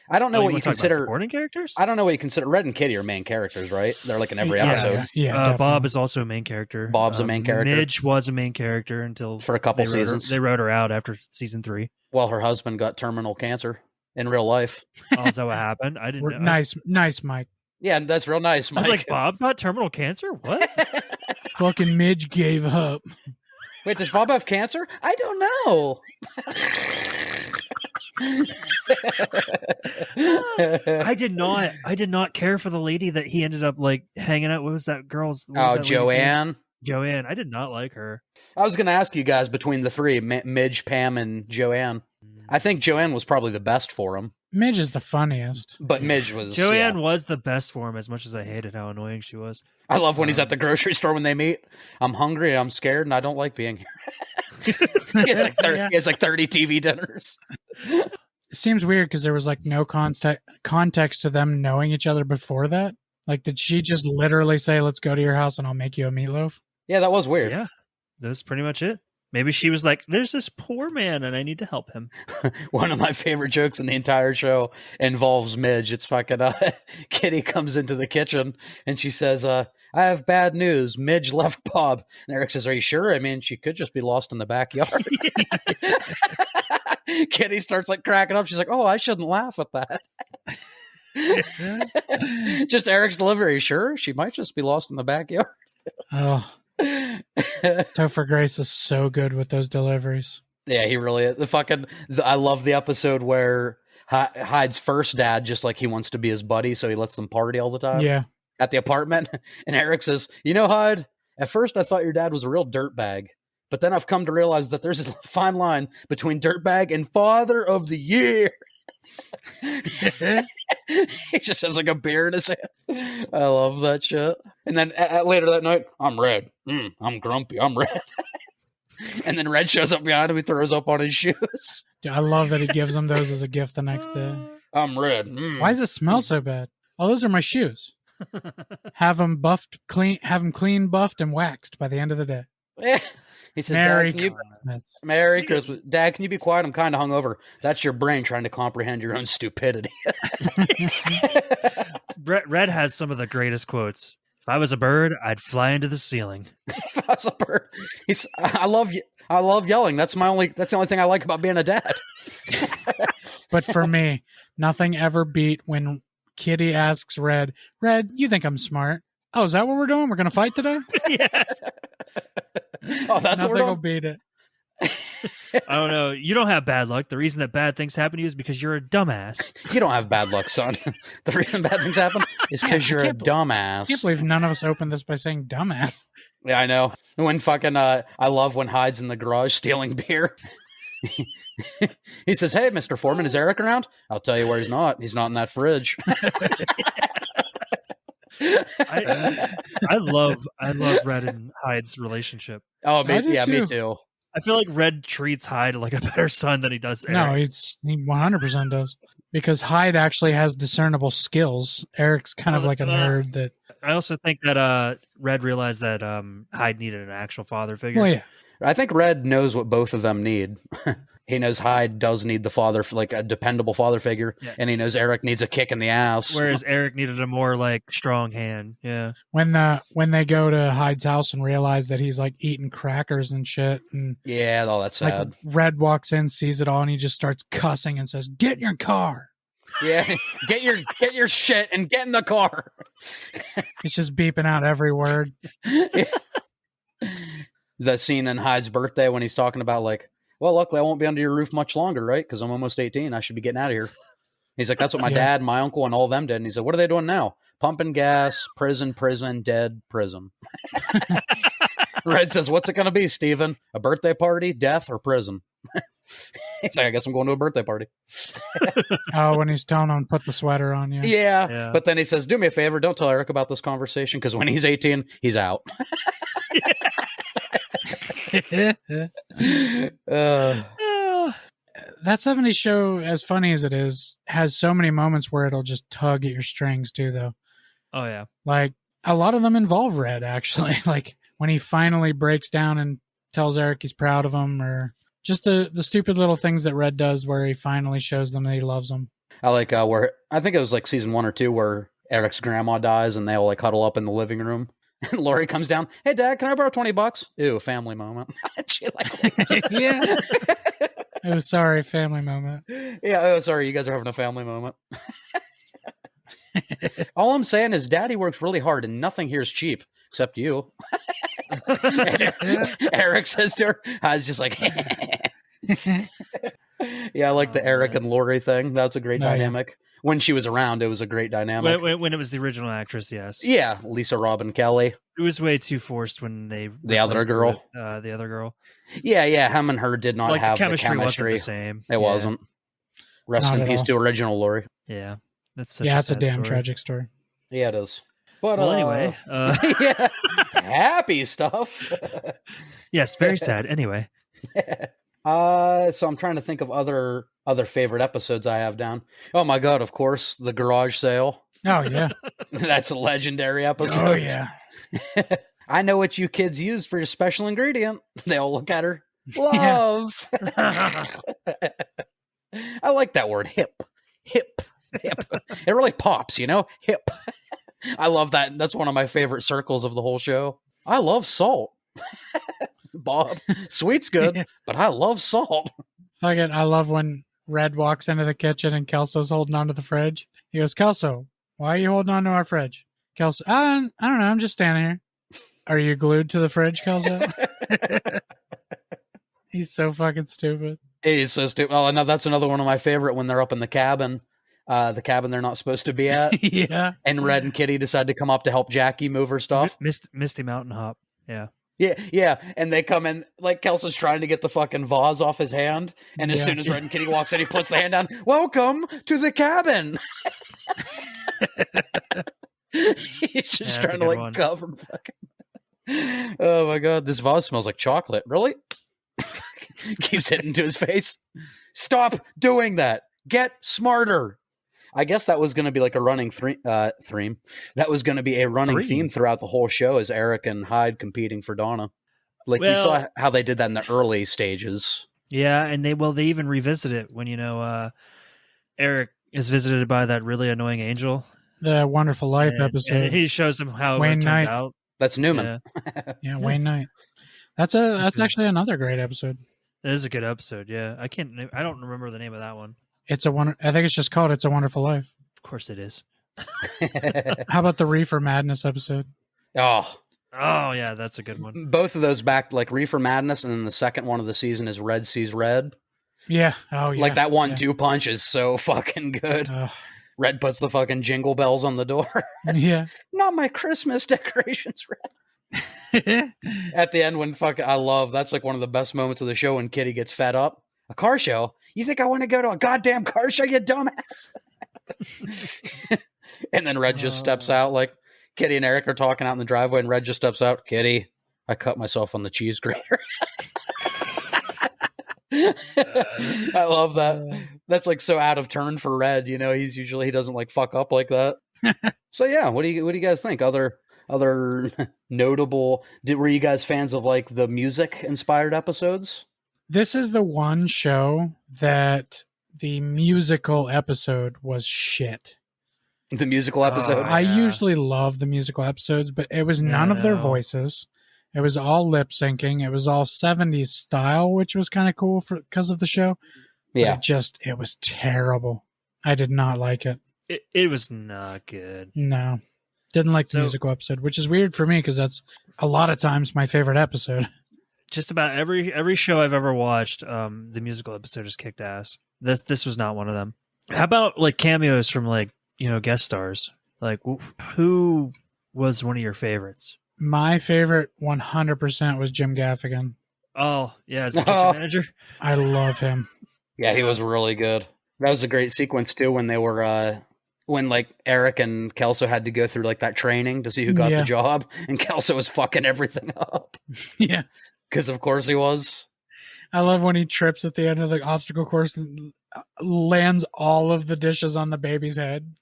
I don't know what you consider supporting characters. I don't know what you consider. Red and Kitty are main characters, right? They're like in every episode. Yeah, Bob is also a main character. Bob's a main character. Midge was a main character until for a couple seasons. They wrote her out after season 3. Well, her husband got terminal cancer in real life. Oh, is that what happened? I didn't know. Nice, Mike. Yeah, that's real nice, Mike. I was like, Bob got terminal cancer? What? Fucking Midge gave up. Wait, does Bob have cancer? I don't know. I did not care for the lady that he ended up like hanging out with. What was that girl's? Joanne. Joanne. I did not like her. I was going to ask you guys between the three, Midge, Pam, and Joanne. I think Joanne was probably the best for him. Midge is the funniest. But Midge was... Joanne was the best for him, as much as I hated how annoying she was. I love when he's at the grocery store when they meet. I'm hungry, I'm scared, and I don't like being here. He has like 30 TV dinners. It seems weird because there was like no context to them knowing each other before that. Like, did she just literally say, "Let's go to your house and I'll make you a meatloaf"? Yeah, that was weird. Yeah, that's pretty much it. Maybe she was like, "There's this poor man and I need to help him." One of my favorite jokes in the entire show involves Midge. It's fucking Kitty comes into the kitchen and she says, "I have bad news. Midge left Bob." And Eric says, "Are you sure? I mean, she could just be lost in the backyard." Kitty starts like cracking up. She's like, "Oh, I shouldn't laugh at that." Just Eric's delivery. Are you sure? She might just be lost in the backyard. Oh. Topher Grace is so good with those deliveries. Yeah, he really is. I love the episode where Hyde's first dad, just like he wants to be his buddy, so he lets them party all the time. Yeah. At the apartment. And Eric says, "You know, Hyde, at first I thought your dad was a real dirtbag, but then I've come to realize that there's a fine line between dirtbag and father of the year." He just has like a beer in his hand. I love that shit. And then later that night, "I'm red. I'm grumpy. I'm red." And then Red shows up behind him. He throws up on his shoes. Dude, I love that he gives them those as a gift the next day. "I'm red. Why does it smell so bad?" "Oh, those are my shoes." Have them clean, buffed, and waxed by the end of the day. He said, Merry Christmas. Dad, can you be quiet? I'm kind of hungover." "That's your brain trying to comprehend your own stupidity." Red has some of the greatest quotes. "If I was a bird, I'd fly into the ceiling." If I was a bird, I love yelling. That's the only thing I like about being a dad. But for me, nothing ever beat when Kitty asks Red, "You think I'm smart? Oh, is that what we're doing? We're going to fight today?" Yes. Oh, that's Nothing what we're will beat it. I don't know. You don't have bad luck. The reason that bad things happen to you is because you're a dumbass. You don't have bad luck, son. The reason bad things happen is because you're a dumbass. I can't believe none of us opened this by saying dumbass. Yeah, I know. When fucking, I love when Hyde's in the garage stealing beer. He says, "Hey, Mr. Foreman, is Eric around?" "I'll tell you where he's not. He's not in that fridge." I love Red and Hyde's relationship. Oh, me too. I feel like Red treats Hyde like a better son than he does Eric. No, he 100% does. Because Hyde actually has discernible skills. Eric's kind of like a nerd that... I also think that Red realized that Hyde needed an actual father figure. Well, yeah. I think Red knows what both of them need. He knows Hyde does need the father, like a dependable father figure, and he knows Eric needs a kick in the ass. Whereas Eric needed a more like strong hand. Yeah. When they go to Hyde's house and realize that he's like eating crackers and shit, and yeah, oh, that's sad. Like, Red walks in, sees it all, and he just starts cussing and says, "Get in your car." Yeah, get your shit and get in the car. He's just beeping out every word. The scene in Hyde's birthday when he's talking about like, well, luckily I won't be under your roof much longer, right? Because I'm almost 18. I should be getting out of here. He's like, that's what my dad, my uncle, and all of them did. And he said, what are they doing now? Pumping gas, prison, dead, prison. Red says, what's it going to be, Steven? A birthday party, death, or prison? He's like, I guess I'm going to a birthday party. Oh, when he's telling him to put the sweater on you. Yeah. But then he says, do me a favor, don't tell Eric about this conversation, because when he's 18, he's out. That 70s show, as funny as it is, has so many moments where it'll just tug at your strings too, though. Oh yeah. Like a lot of them involve Red, actually. Like when he finally breaks down and tells Eric he's proud of him, or just the stupid little things that Red does where he finally shows them that he loves them. I like where I think it was like season 1 or 2 where Eric's grandma dies and they all like huddle up in the living room. And Lori comes down. Hey, Dad, can I borrow $20? Ew, family moment. She like, yeah. Oh, sorry, family moment. Yeah, oh, sorry, you guys are having a family moment. All I'm saying is Daddy works really hard and nothing here is cheap, except you. Eric says to her, I was just like, yeah, I like the Eric and Lori thing. That's a great dynamic. Yeah. When she was around, it was a great dynamic. When it was the original actress, yes. Yeah, Lisa Robin Kelly. It was way too forced when they... The other girl. The other girl. Yeah, him and her did not have the chemistry. Wasn't the same. It wasn't. Rest in peace to original Lori. Yeah. That's a damn tragic story. Yeah, it is. But anyway. Yeah, happy stuff. Yes, very sad. Anyway. So I'm trying to think of other favorite episodes I have down. Oh my God, of course, the garage sale. Oh yeah. That's a legendary episode. Oh yeah. I know what you kids use for your special ingredient. They all look at her. Love. I like that word, hip. Hip. Hip. It really pops, you know? Hip. I love that. That's one of my favorite circles of the whole show. I love salt. Bob, sweet's good, but I love salt. Fucking, I love when Red walks into the kitchen and Kelso's holding onto the fridge. He goes, Kelso, why are you holding on to our fridge? Kelso, I don't know. I'm just standing here. Are you glued to the fridge, Kelso? He's so fucking stupid. He's so stupid. Oh, no, that's another one of my favorite when they're up in the cabin they're not supposed to be at. Yeah. And Red and Kitty decide to come up to help Jackie move her stuff. Misty Mountain Hop. Yeah. Yeah, and they come in, like Kelso's trying to get the fucking vase off his hand, and as soon as Red and Kitty walks in, he puts the hand down, welcome to the cabin! He's just trying to, like, cover fucking... Oh my God, this vase smells like chocolate. Really? Keeps hitting to his face. Stop doing that! Get smarter! I guess that was going to be like a running theme. That was going to be a running theme throughout the whole show as Eric and Hyde competing for Donna. Like you saw how they did that in the early stages. Yeah, and they even revisit it when, Eric is visited by that really annoying angel. The Wonderful Life episode. And he shows him how Wayne it turned out. That's Newman. Yeah, Wayne Knight. That's actually another great episode. It is a good episode, yeah. I don't remember the name of that one. I think it's just called It's a Wonderful Life. Of course it is. How about the Reefer Madness episode? Oh, yeah, that's a good one. Both of those back, like Reefer Madness, and then the second one of the season is Red Sees Red. Yeah. Oh, yeah. Like that 1-2 punch is so fucking good. Red puts the fucking jingle bells on the door. Yeah. Not my Christmas decorations, Red. At the end when that's like one of the best moments of the show when Kitty gets fed up. A car show? You think I want to go to a goddamn car show, you dumbass? And then Red just steps out, like Kitty and Eric are talking out in the driveway, and Red just steps out. Kitty, I cut myself on the cheese grater. I love that. That's like so out of turn for Red. He doesn't like fuck up like that. So yeah, what do you guys think? Other other notable? Were you guys fans of like the music inspired episodes? This is the one show that the musical episode was shit. The musical episode. I Yeah. usually love the musical episodes, but it was none of their No. voices. It was all lip syncing. It was all 70s style, which was kind of cool because of the show. But Yeah. it was terrible. I did not like it. It was not good. No. Didn't like the So- musical episode, which is weird for me because that's a lot of times my favorite episode. Just about every show I've ever watched, the musical episode has kicked ass. This was not one of them. How about like cameos from like, guest stars? Like who was one of your favorites? My favorite 100% was Jim Gaffigan. Oh, yeah, as the kitchen Oh. manager. I love him. Yeah, he was really good. That was a great sequence too when they were when like Eric and Kelso had to go through like that training to see who got Yeah. the job, and Kelso was fucking everything up Yeah. because of course he was. I love when he trips at the end of the obstacle course and lands all of the dishes on the baby's head.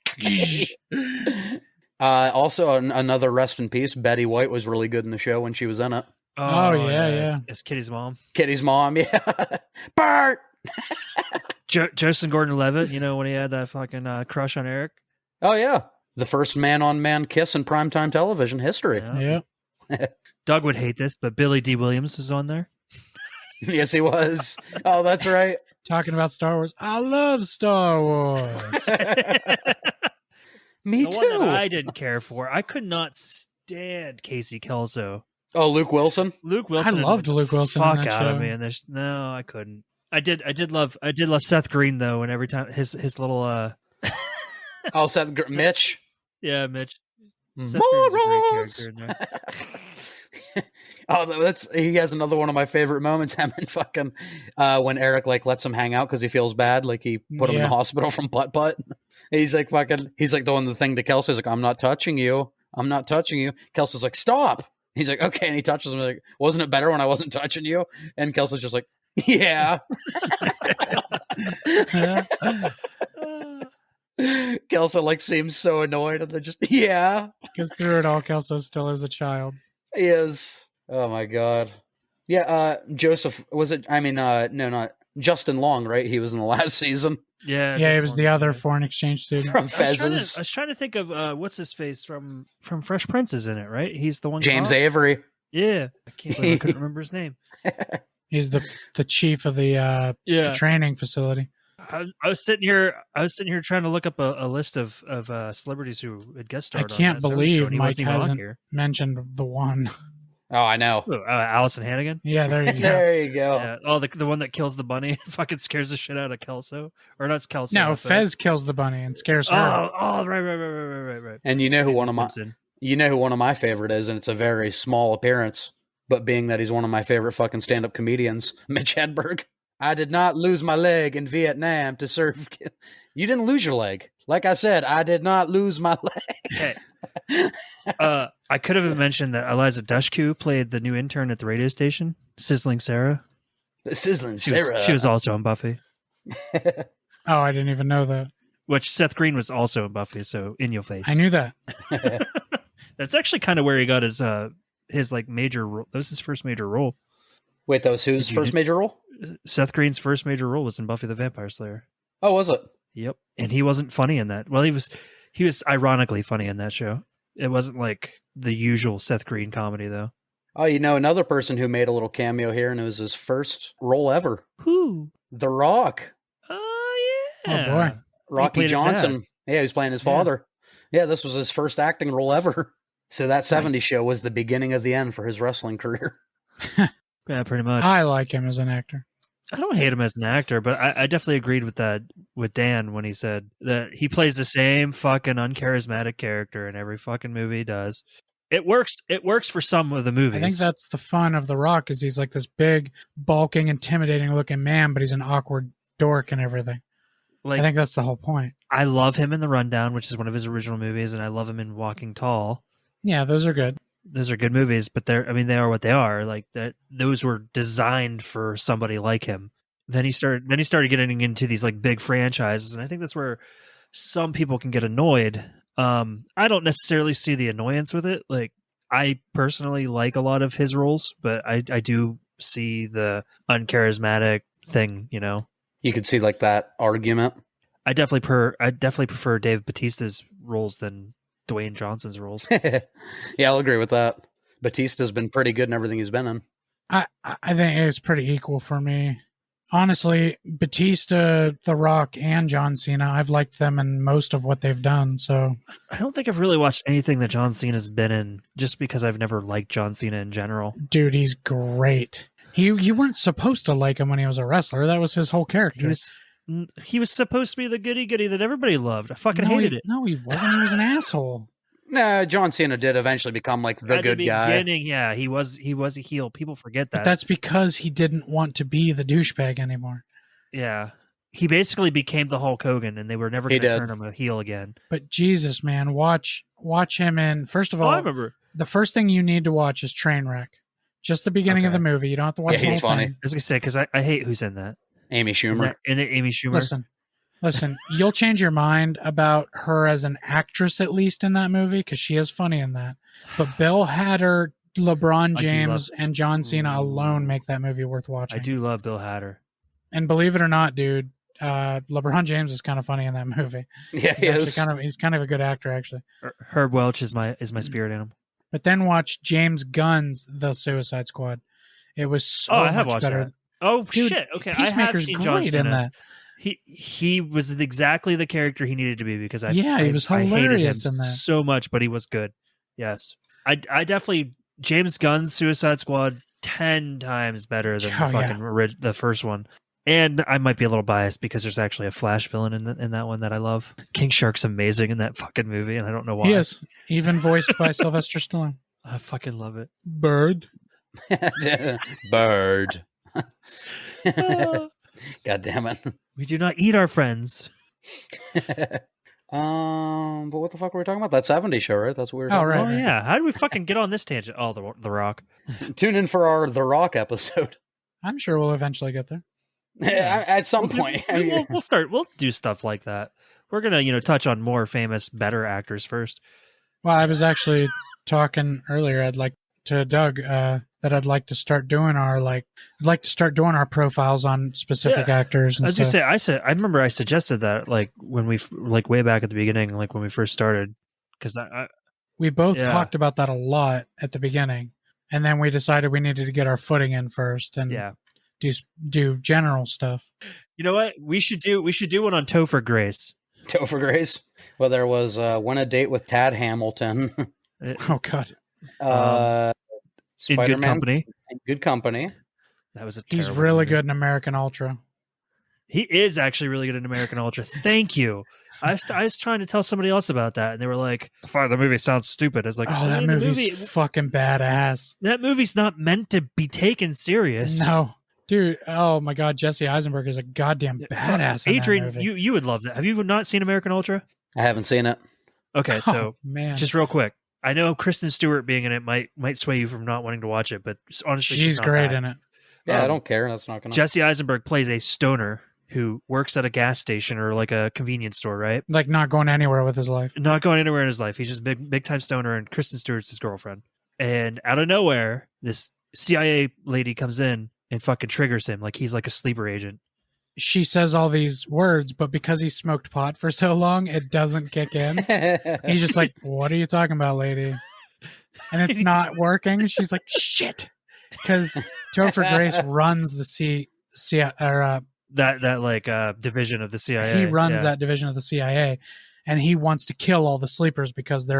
Also, another rest in peace. Betty White was really good in the show when she was in it. Oh, yeah. As Kitty's mom. Kitty's mom, yeah. Bart. Joseph Gordon-Levitt, when he had that fucking crush on Eric. Oh yeah, the first man-on-man kiss in primetime television history. Yeah. Yeah. Doug would hate this, but Billy D. Williams was on there. Yes, he was. Oh, that's right. Talking about Star Wars. I love Star Wars. Me The too. one that I didn't care for. I could not stand Casey Kelso. Oh, Luke Wilson. Luke I Wilson. loved Luke Wilson in Fuck that out show. of me. And no, I couldn't. I did love Seth Green though, and every time his little Oh, Mitch. yeah, Mitch. Seth Green's a great character in there. Oh, he has another one of my favorite moments. Him and fucking when Eric like lets him hang out because he feels bad, like he put him in the Yeah. hospital from butt. He's like doing the thing to Kelsey. He's like, I'm not touching you. Kelsey's like, stop. He's like, okay, and he touches him. Like, wasn't it better when I wasn't touching you? And Kelsey's just like, yeah. Kelso like seems so annoyed, and they're just yeah. Because through it all, Kelso still is a child. He is. Oh my god. Yeah, Joseph was it? I mean, no, not Justin Long, right? He was in the last season Yeah, Yeah, he just was one the guy. other foreign exchange student. from I was trying Fez's. to- I was trying to think of what's his face from Fresh Prince is in it, right? He's the one. James cop? Avery. Yeah, I can't believe I couldn't remember his name. He's the chief of the Yeah, training facility. I was sitting here trying to look up a list of celebrities who had guest starred. can't on that Soda believe show, and he Mike wasn't even on hasn't- here. Mentioned the one. Oh, I know. Oh, Allison Hannigan. Yeah, there you go. There you go. Yeah. Oh, the one that kills the bunny and fucking scares the shit out of Kelso, or not Kelso. No, but Fez kills the bunny and scares her. right. And you know who Excuse one of my favorite is, and it's a very small appearance, but being that he's one of my favorite fucking stand-up comedians, Mitch Hedberg. I did not lose my leg in Vietnam to serve. You didn't lose your leg. Like I said, I did not lose my leg. Hey, I could have mentioned that Eliza Dushku played the new intern at the radio station, Sizzling Sarah. Sizzling She Sarah. was also on Buffy, Oh, I didn't even know that. which Seth Green was also in Buffy. So in your face. I knew that. That's actually kind of where he got his like major role. That was his first major role. Wait, that was whose Did you first do- major role? Seth Green's first major role was in Buffy the Vampire Slayer. Oh, was it? Yep, and he wasn't funny in that. Well, he was ironically funny in that show. It wasn't like the usual Seth Green comedy though. Oh, another person who made a little cameo here, and it was his first role ever. Who? The Rock. Oh yeah. Oh, boy. Rocky played his Johnson. Yeah, he was playing his Yeah. father. Yeah, this was his first acting role ever. So that 70s Nice. show was the beginning of the end for his wrestling career. Yeah, pretty much. I like him as an actor. I don't hate him as an actor, but I definitely agreed with that with Dan when he said that he plays the same fucking uncharismatic character in every fucking movie he does. It works. It works for some of the movies. I think that's the fun of The Rock is he's like this big, bulking, intimidating looking man, but he's an awkward dork and everything. like I think that's the whole point. I love him in The Rundown, which is one of his original movies, and I love him in Walking Tall. Yeah, those are good. Those are good movies, but they are what they are. Like that, those were designed for somebody like him. Then he started getting into these like big franchises, and I think that's where some people can get annoyed I don't necessarily see the annoyance with it. Like, I personally like a lot of his roles, but I do see the uncharismatic thing, you know. You could see like that argument. I definitely prefer Dave Bautista's roles than Dwayne Johnson's roles. Yeah, I'll agree with that. Batista's been pretty good in everything he's been in. I think it's pretty equal for me. Honestly, Batista, The Rock, and John Cena, I've liked them in most of what they've done. So I don't think I've really watched anything that John Cena's been in, just because I've never liked John Cena in general. dude, he's great. You weren't supposed to like him when he was a wrestler. That was his whole character. He was supposed to be the goody goody that everybody loved. I fucking hated it. No, he wasn't. He was an asshole. Nah, John Cena did eventually become like the good guy. Beginning, yeah, he was a heel. People forget that. But that's because he didn't want to be the douchebag anymore. Yeah. He basically became the Hulk Hogan, and they were never going to turn him a heel again. But Jesus, man, watch him in. First of all, I remember the first thing you need to watch is Trainwreck. Just the beginning of the movie. You don't have to watch the whole he's funny. thing. I was going to say, because I hate who's in that. Amy Schumer. And Amy Schumer. Listen, you'll change your mind about her as an actress, at least in that movie, because she is funny in that. But Bill Hader, LeBron James, and John Cena alone make that movie worth watching. I do love Bill Hader. And believe it or not, dude, LeBron James is kind of funny in that movie. Yeah, he's kind of a good actor, actually. Herb Welch is my spirit animal. But then watch James Gunn's The Suicide Squad. It was so I have much watched better. that. Oh, dude, shit. Okay, Peacemaker's I have seen John great Cena. in that. He was exactly the character he needed to be, because he was hilarious I hated him in that so much, but he was good. Yes, I definitely James Gunn's Suicide Squad 10 times better than the first one. And I might be a little biased because there's actually a Flash villain in that one that I love. King Shark's amazing in that fucking movie, and I don't know why. He is, even voiced by Sylvester Stallone. I fucking love it. Bird. Bird. God damn it. We do not eat our friends. But what the fuck were we talking about? That 70's show, right? That's what we were talking about. Oh, yeah. How did we fucking get on this tangent? Oh, The Rock. Tune in for our The Rock episode. I'm sure we'll eventually get there. Yeah. At some point. We'll do stuff like that. We're going to, touch on more famous, better actors first. Well, I was actually talking earlier, I'd like to Doug, that I'd like to start doing our profiles on specific actors and stuff. I remember I suggested that when we way back at the beginning, when we first started, because we both talked about that a lot at the beginning, and then we decided we needed to get our footing in first and do general stuff. You know what? We should do one on Topher Grace. Topher Grace. Well, there was Win a Date with Tad Hamilton. Oh God. In Good Company. In Good Company. That was He's really good in American Ultra. He is actually really good in American Ultra. Thank you. I was trying to tell somebody else about that, and they were like, "The movie sounds stupid." I was like, "Oh, that movie's fucking badass." That movie's not meant to be taken serious. No, dude. Oh my God, Jesse Eisenberg is a goddamn badass. Adrian, you would love that. Have you not seen American Ultra? I haven't seen it. Okay, so man, just real quick. I know Kristen Stewart being in it might sway you from not wanting to watch it, but honestly, she's great in it. Yeah, I don't care. That's not gonna. Jesse Eisenberg plays a stoner who works at a gas station or a convenience store, right? Not going anywhere with his life. Not going anywhere in his life. He's just big time stoner, and Kristen Stewart's his girlfriend. And out of nowhere, this CIA lady comes in and fucking triggers him like he's like a sleeper agent. She says all these words, but because he smoked pot for so long, it doesn't kick in. He's just like, "What are you talking about, lady?" And it's not working. She's like, "Shit," because Topher Grace runs the division of the CIA. He runs that division of the CIA, and he wants to kill all the sleepers because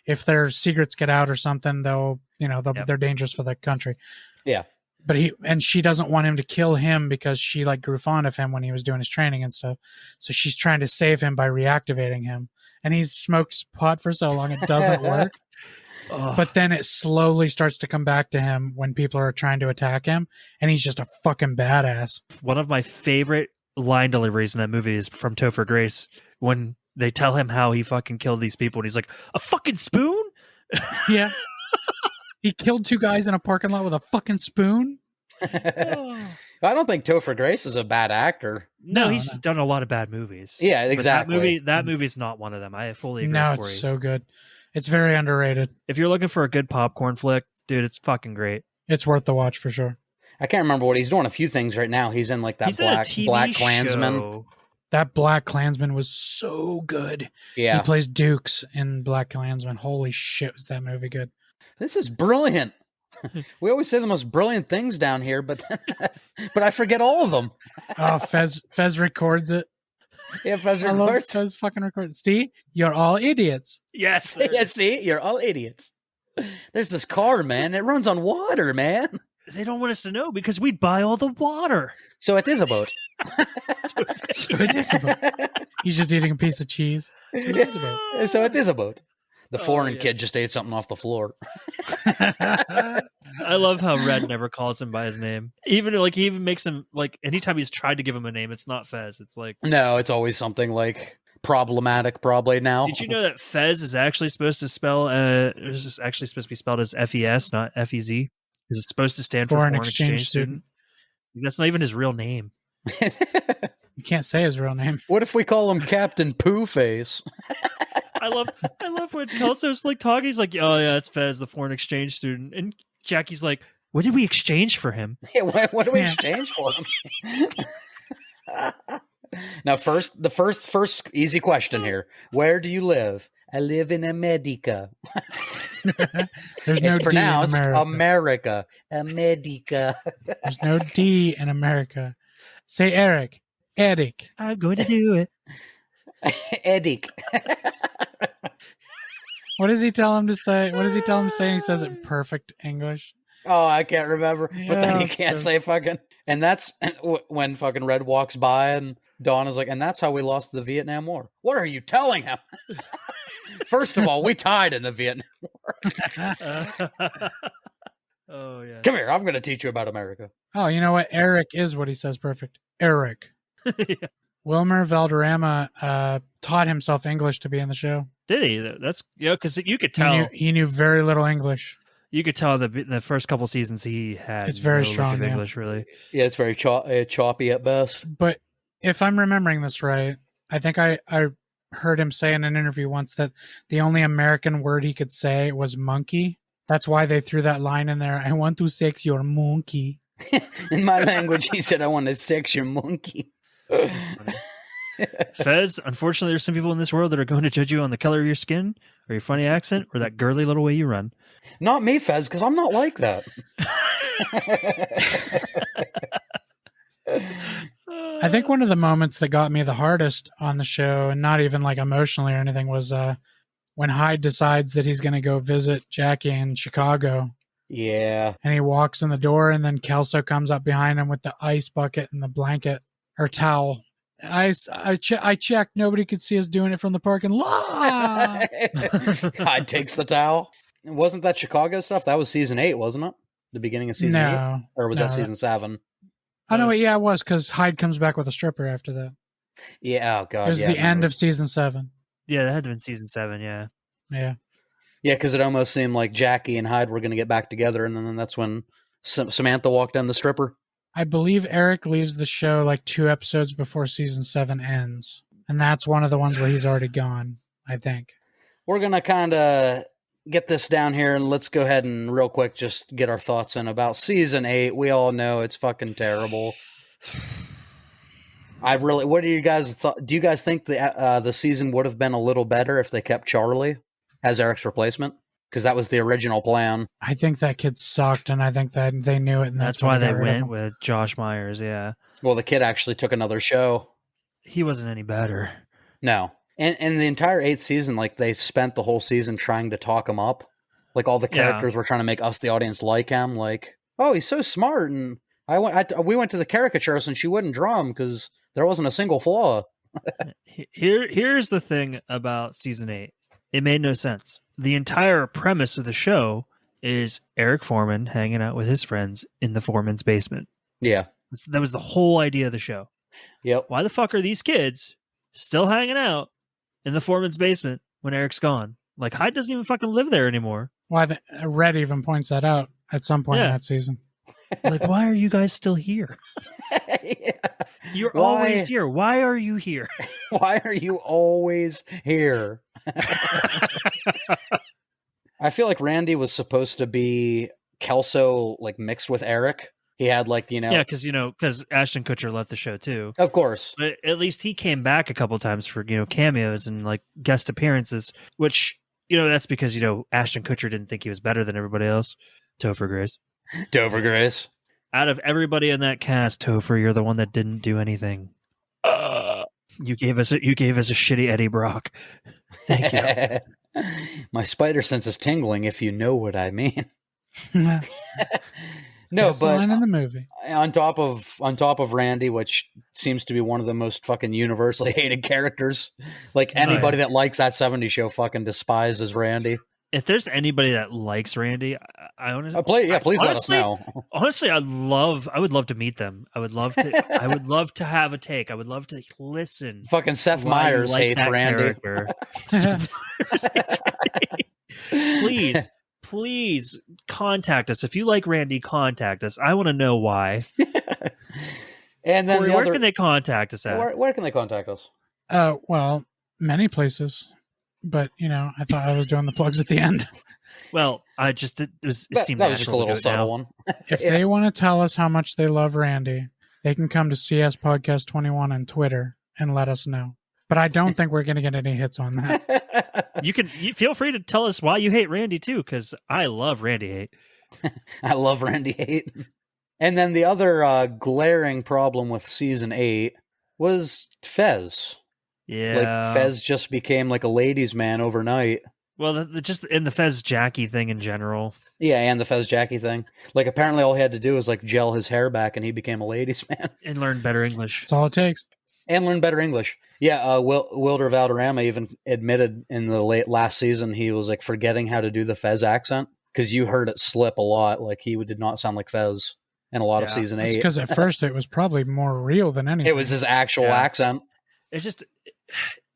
if their secrets get out or something, they're dangerous for the country. Yeah. But she doesn't want him to kill him because she grew fond of him when he was doing his training and stuff. So she's trying to save him by reactivating him. And he smokes pot for so long it doesn't work. But then it slowly starts to come back to him when people are trying to attack him, and he's just a fucking badass. One of my favorite line deliveries in that movie is from Topher Grace when they tell him how he fucking killed these people, and he's like, "A fucking spoon?" Yeah. He killed 2 guys in a parking lot with a fucking spoon. I don't think Topher Grace is a bad actor. No, No, he's no. just done a lot of bad movies. Yeah, But exactly. that movie's not one of them. I fully agree No, with it's Corey. so good. It's very underrated. If you're looking for a good popcorn flick, dude, it's fucking great. It's worth the watch for sure. I can't remember what he's doing. A few things right now. He's in like that He's in a TV Black Klansman. show. That Black Klansman was so good. Yeah, He plays Dukes in Black Klansman. Holy shit, was that movie good? this is brilliant. We always say the most brilliant things down here, but but I forget all of them. Oh, Fez records it. Yeah, Fez I love records. Fez fucking records. See, you're all idiots. Yes. Yeah, see, you're all idiots. There's this car, man. It runs on water, man. They don't want us to know because we'd buy all the water. So it is a boat. So it is a boat. He's just eating a piece of cheese. So it is a boat. So it is a boat. The Oh, foreign yeah. kid just ate something off the floor. I love how Red never calls him by his name. Even like he even makes him like anytime he's tried to give him a name, it's not Fez. It's like, No, it's always something like problematic, probably now. did you know that Fez is actually supposed to spell? It's actually supposed to be spelled as FES, not FEZ. Is it supposed to stand for Foreign foreign exchange exchange student? That's not even his real name. You can't say his real name. What if we call him Captain Pooh Face? I love when Kelso's like talking. He's like, "Oh yeah, it's Fez, the foreign exchange student," and Jackie's like, "What did we exchange for him?" Yeah, what do we Yeah. exchange for him? Now, the first easy question here: where do you live? I live in America. There's no It's D pronounced in America. America. There's no D in America. Say Eric. Eric. I'm going to do it. Edik. What does he tell him to say? What does he tell him to say? He says it in perfect English. Oh, I can't remember. But then Yeah, he can't so- say fucking. And that's when fucking Red walks by and Dawn is like, and that's how we lost the Vietnam War. What are you telling him? First of all, we tied in the Vietnam. Oh yeah. Come here, I'm going to teach you about America. Oh, you know what? Eric is what he says perfect. Eric. Yeah. Wilmer Valderrama taught himself English to be in the show. Did he? That's because you could He tell. he knew very little English. You could tell the first couple seasons he had. It's very no lick strong, of yeah. English, really. Yeah, it's very choppy at best. But if I'm remembering this right, I think I heard him say in an interview once that the only American word he could say was monkey. That's why they threw that line in there. I want to sex your monkey. In my language, he said, I want to sex your monkey. Fez, unfortunately, there's some people in this world that are going to judge you on the color of your skin, or your funny accent, or that girly little way you run. Not me, Fez, because I'm not like that. I think one of the moments that got me the hardest on the show, and not even like emotionally or anything, was when Hyde decides that he's going to go visit Jackie in Chicago. Yeah. And he walks in the door, and then Kelso comes up behind him with the ice bucket and the blanket or towel. I checked. Nobody could see us doing it from the parking lot. Hyde takes the towel. Wasn't that Chicago stuff? That was season 8, wasn't it? The beginning of season 8? No. Or was no, that season 7? Oh, no, yeah, it was because Hyde comes back with a stripper after that. Yeah, oh, God. It was yeah, the end of season 7. Yeah, that had to been season 7. Yeah. Yeah. Yeah, because it almost seemed like Jackie and Hyde were going to get back together, and then that's when Samantha walked in the stripper. I believe Eric leaves the show like 2 episodes before season 7 ends. And that's one of the ones where he's already gone, I think. We're going to kind of get this down here, and let's go ahead and real quick just get our thoughts in about season 8. We all know it's fucking terrible. What do you guys do you guys think the season would have been a little better if they kept Charlie as Eric's replacement? Because that was the original plan. I think that kid sucked, and I think that they knew it. And That's why they got rid of went him. with Josh Myers. Yeah. Well, the kid actually took another show. He wasn't any better. No. And the entire 8th season, like, they spent the whole season trying to talk him up. Like, all the characters were trying to make us, the audience, like him. Like, oh, he's so smart. And we went to the caricaturist, and she wouldn't draw him because there wasn't a single flaw. Here's the thing about season 8. It made no sense. The entire premise of the show is Eric Foreman hanging out with his friends in the foreman's basement. Yeah. That was the whole idea of the show. Yep. Why the fuck are these kids still hanging out in the foreman's basement when Eric's gone? Like, Hyde doesn't even fucking live there anymore. Why Red even points that out at some point in Yeah. that season. Like, why are you guys still here? Yeah. You're Why- always here. Why are you here? Why are you always here? I feel like Randy was supposed to be Kelso, like mixed with Eric. He had like, Yeah, because Ashton Kutcher left the show too. Of course. But at least he came back a couple times for cameos and like guest appearances, which that's because Ashton Kutcher didn't think he was better than everybody else. Topher Grace. Dover Grace. Out of everybody in that cast, Topher, you're the one that didn't do anything. You gave us a shitty Eddie Brock. Thank you. My spider sense is tingling, if you know what I mean. No, but line in the movie. on top of Randy, which seems to be one of the most fucking universally hated characters. Like anybody that likes that 70s show fucking despises Randy. If there's anybody that likes Randy, I honestly please let us know. Honestly, I would love to meet them. I would love to. I would love to have a take. I would love to listen. Fucking Seth Meyers hates Randy. Seth Meyers hates Randy. Please contact us if you like Randy. Contact us. I want to know why. And then Corey, where can they contact us at? Where can they contact us? Well, many places. But I thought I was doing the plugs at the end. Well, it seemed that was just a little subtle one. If they want to tell us how much they love Randy, they can come to CS Podcast 21 on Twitter and let us know. But I don't think we're going to get any hits on that. You feel free to tell us why you hate Randy too, because I love Randy hate. I love Randy hate. And then the other glaring problem with season 8 was Fez. Yeah, like Fez just became like a ladies' man overnight. Well, just in the Fez Jackie thing in general. Yeah, and the Fez Jackie thing. Like apparently all he had to do was like gel his hair back, and he became a ladies' man and learn better English. That's all it takes. And learn better English. Yeah, Wilder Valderrama even admitted in the last season he was like forgetting how to do the Fez accent because you heard it slip a lot. Like he did not sound like Fez in a lot of season 8. Because at first it was probably more real than anything. It was his actual accent. It just,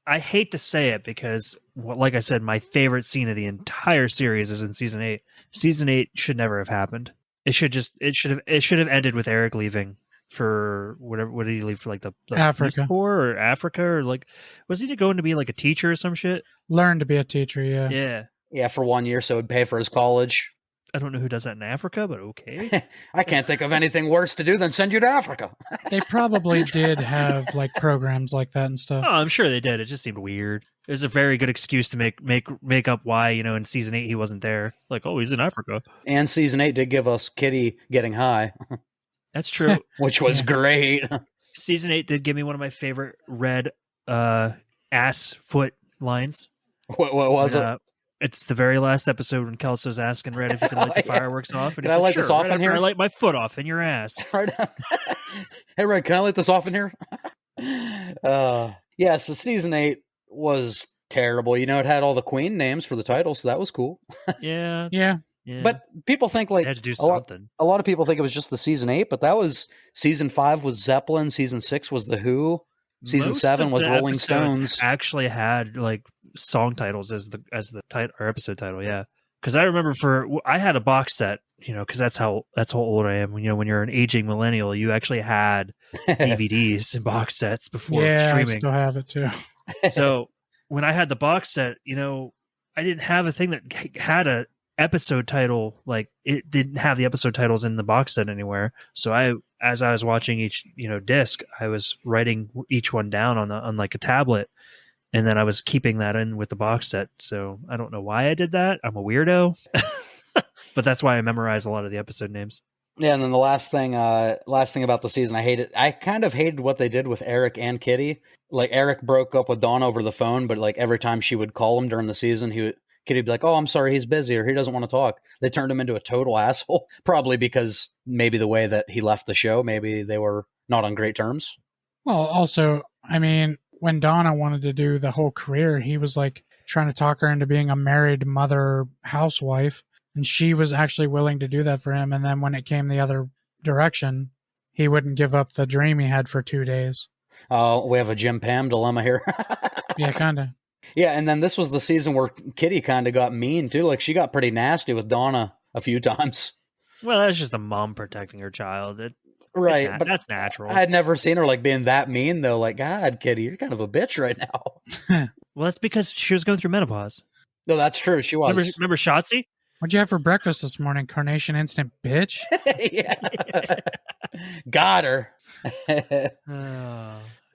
I hate to say it because, like I said, my favorite scene of the entire series is in season 8. Season 8 should never have happened. It should have ended with Eric leaving for whatever. What did he leave for? Like the Africa or Africa or like was he going to be like a teacher or some shit? Learn to be a teacher. Yeah. Yeah, for 1 year, so it'd pay for his college. I don't know who does that in Africa, but okay. I can't think of anything worse to do than send you to Africa. They probably did have like programs like that and stuff. Oh, I'm sure they did. It just seemed weird. It was a very good excuse to make up why, in season 8 he wasn't there. Like, oh, he's in Africa. And season 8 did give us Kitty getting high. That's true. Which was great. Season 8 did give me one of my favorite red ass foot lines. What was it? It's the very last episode when Kelso's asking Red if he can light the fireworks off. And can I light this off in here? I light my foot off in your ass. Hey, Red, can I light this off in here? Yeah, so season 8 was terrible. It had all the Queen names for the title, so that was cool. Yeah. But people think like they had to do something. A lot of people think it was just the season 8, but that was season 5 was Zeppelin, season 6 was The Who, season 7 was Rolling Stones. Actually had like song titles as the title or episode title, yeah. Because I remember I had a box set, because that's how old I am. When you're an aging millennial, you actually had DVDs and box sets before streaming. I still have it too. So when I had the box set, I didn't have a thing that had a episode title. Like it didn't have the episode titles in the box set anywhere. So as I was watching each disc, I was writing each one down on like a tablet. And then I was keeping that in with the box set. So I don't know why I did that. I'm a weirdo. But that's why I memorize a lot of the episode names. Yeah, and then the last thing about the season, I kind of hated what they did with Eric and Kitty. Like Eric broke up with Dawn over the phone, but like every time she would call him during the season, Kitty'd be like, "Oh, I'm sorry, he's busy," or "He doesn't want to talk." They turned him into a total asshole, probably because maybe the way that he left the show, maybe they were not on great terms. Well, also, I mean, when Donna wanted to do the whole career, he was like trying to talk her into being a married mother housewife, and she was actually willing to do that for him. And then when it came the other direction, he wouldn't give up the dream he had for 2 days. Oh, we have a Jim Pam dilemma here. Yeah, kind of. Yeah, and then this was the season where Kitty kind of got mean too. Like she got pretty nasty with Donna a few times. Well, that's just a mom protecting her child. Right, but that's natural. I had never seen her like being that mean though. Like, God, Kitty, you're kind of a bitch right now. Well, that's because she was going through menopause. No, that's true. She was. Remember Shotzi? What'd you have for breakfast this morning? Carnation Instant, bitch. Yeah. Got her.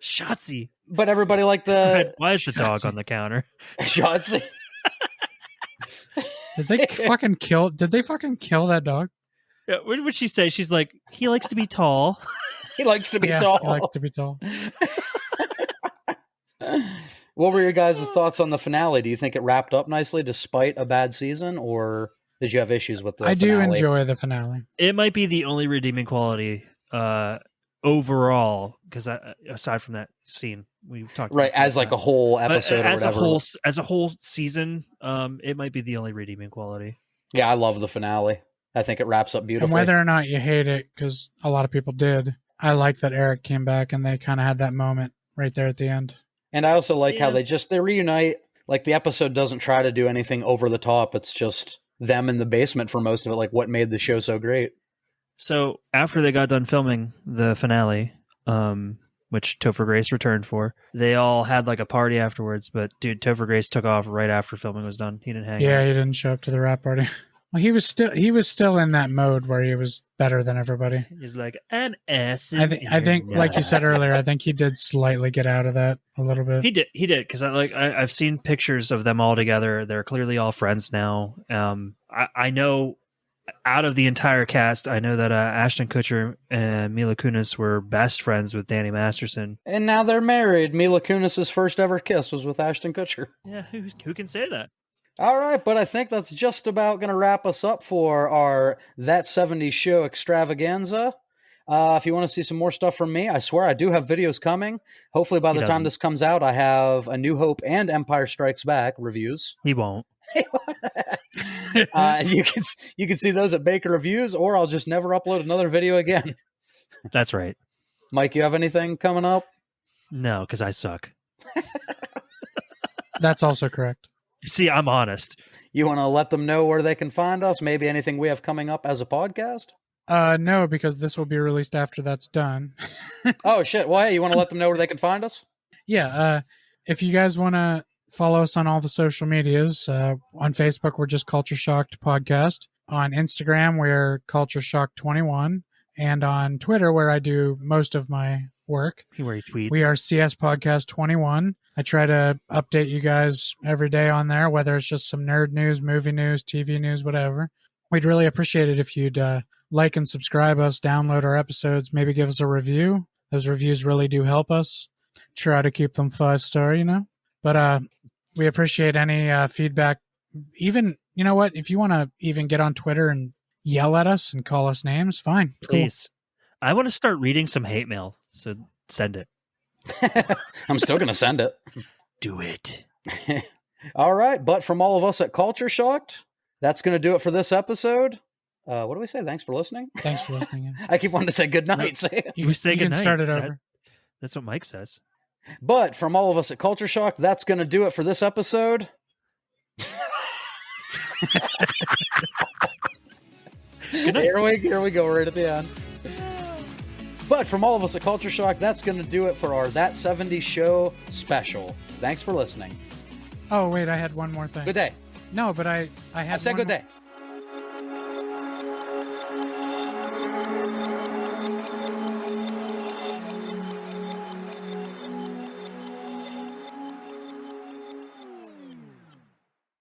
Shotzi. But everybody liked the Why is the dog Shotzi. on the counter? shots. Did they fucking kill that dog? Yeah, what would she say? She's like, he likes to be tall. He likes to be Yeah, tall. he likes to be tall. What were your guys' thoughts on the finale? Do you think it wrapped up nicely despite a bad season, or did you have issues with the I do finale? enjoy the finale. It might be the only redeeming quality overall, because aside from that scene we've talked Right, about as like a whole But episode or as whatever. as a whole season, it might be the only redeeming quality. Yeah, I love the finale. I think it wraps up And beautifully. whether or not you hate it, because a lot of people did, I like that Eric came back and they kind of had that moment right there at the end. And I also like how Yeah. they reunite. Like the episode doesn't try to do anything over the top. It's just them in the basement for most of it. Like what made the show so great. So after they got done filming the finale, which Topher Grace returned for, they all had like a party afterwards. But dude, Topher Grace took off right after filming was done. He didn't hang Yeah, out. he didn't show up to the rap party. Well, he was still in that mode where he was better than everybody. He's like an ass. I think, like you said earlier, I think he did slightly get out of that a little bit. He did because I've seen pictures of them all together. They're clearly all friends now. I know out of the entire cast, I know that Ashton Kutcher and Mila Kunis were best friends with Danny Masterson. And now they're married. Mila Kunis' first ever kiss was with Ashton Kutcher. Yeah, who can say that? All right, but I think that's just about going to wrap us up for our That 70's Show extravaganza. If you want to see some more stuff from me, I swear I do have videos coming. Hopefully by the time this comes out, I have A New Hope and Empire Strikes Back reviews. He won't. You can see those at Baker Reviews, or I'll just never upload another video again. That's right. Mike, you have anything coming up? No, because I suck. That's also correct. See, I'm honest. You want to let them know where they can find us? Maybe anything we have coming up as a podcast? No, because this will be released after that's done. Oh, shit. Well, hey, you want to let them know where they can find us? Yeah, if you guys want to follow us on all the social medias, on Facebook, we're just Culture Shocked Podcast. On Instagram, we're Culture Shock 21. And on Twitter, where I do most of my work, Where you tweet. we are CS Podcast 21. I try to update you guys every day on there, whether it's just some nerd news, movie news, TV news, whatever. We'd really appreciate it if you'd like and subscribe us, download our episodes, maybe give us a review. Those reviews really do help us. Try to keep them 5-star, But we appreciate any feedback. Even, you know what? If you want to even get on Twitter and yell at us and call us names, fine. Cool. Please. I want to start reading some hate mail, so send it. I'm still going to send it. Do it. All right. But from all of us at Culture Shocked, that's going to do it for this episode. What do we say? Thanks for listening. Thanks for listening. I keep wanting to say good night. You, We say you can goodnight. start it over. That's what Mike says. But from all of us at Culture Shock, that's going to do it for this episode. Good night. Here we go, right at the end. But from all of us at Culture Shock, that's going to do it for our That 70's Show special. Thanks for listening. Oh, wait, I had one more thing. Good day. No, but I had I said one good more- day.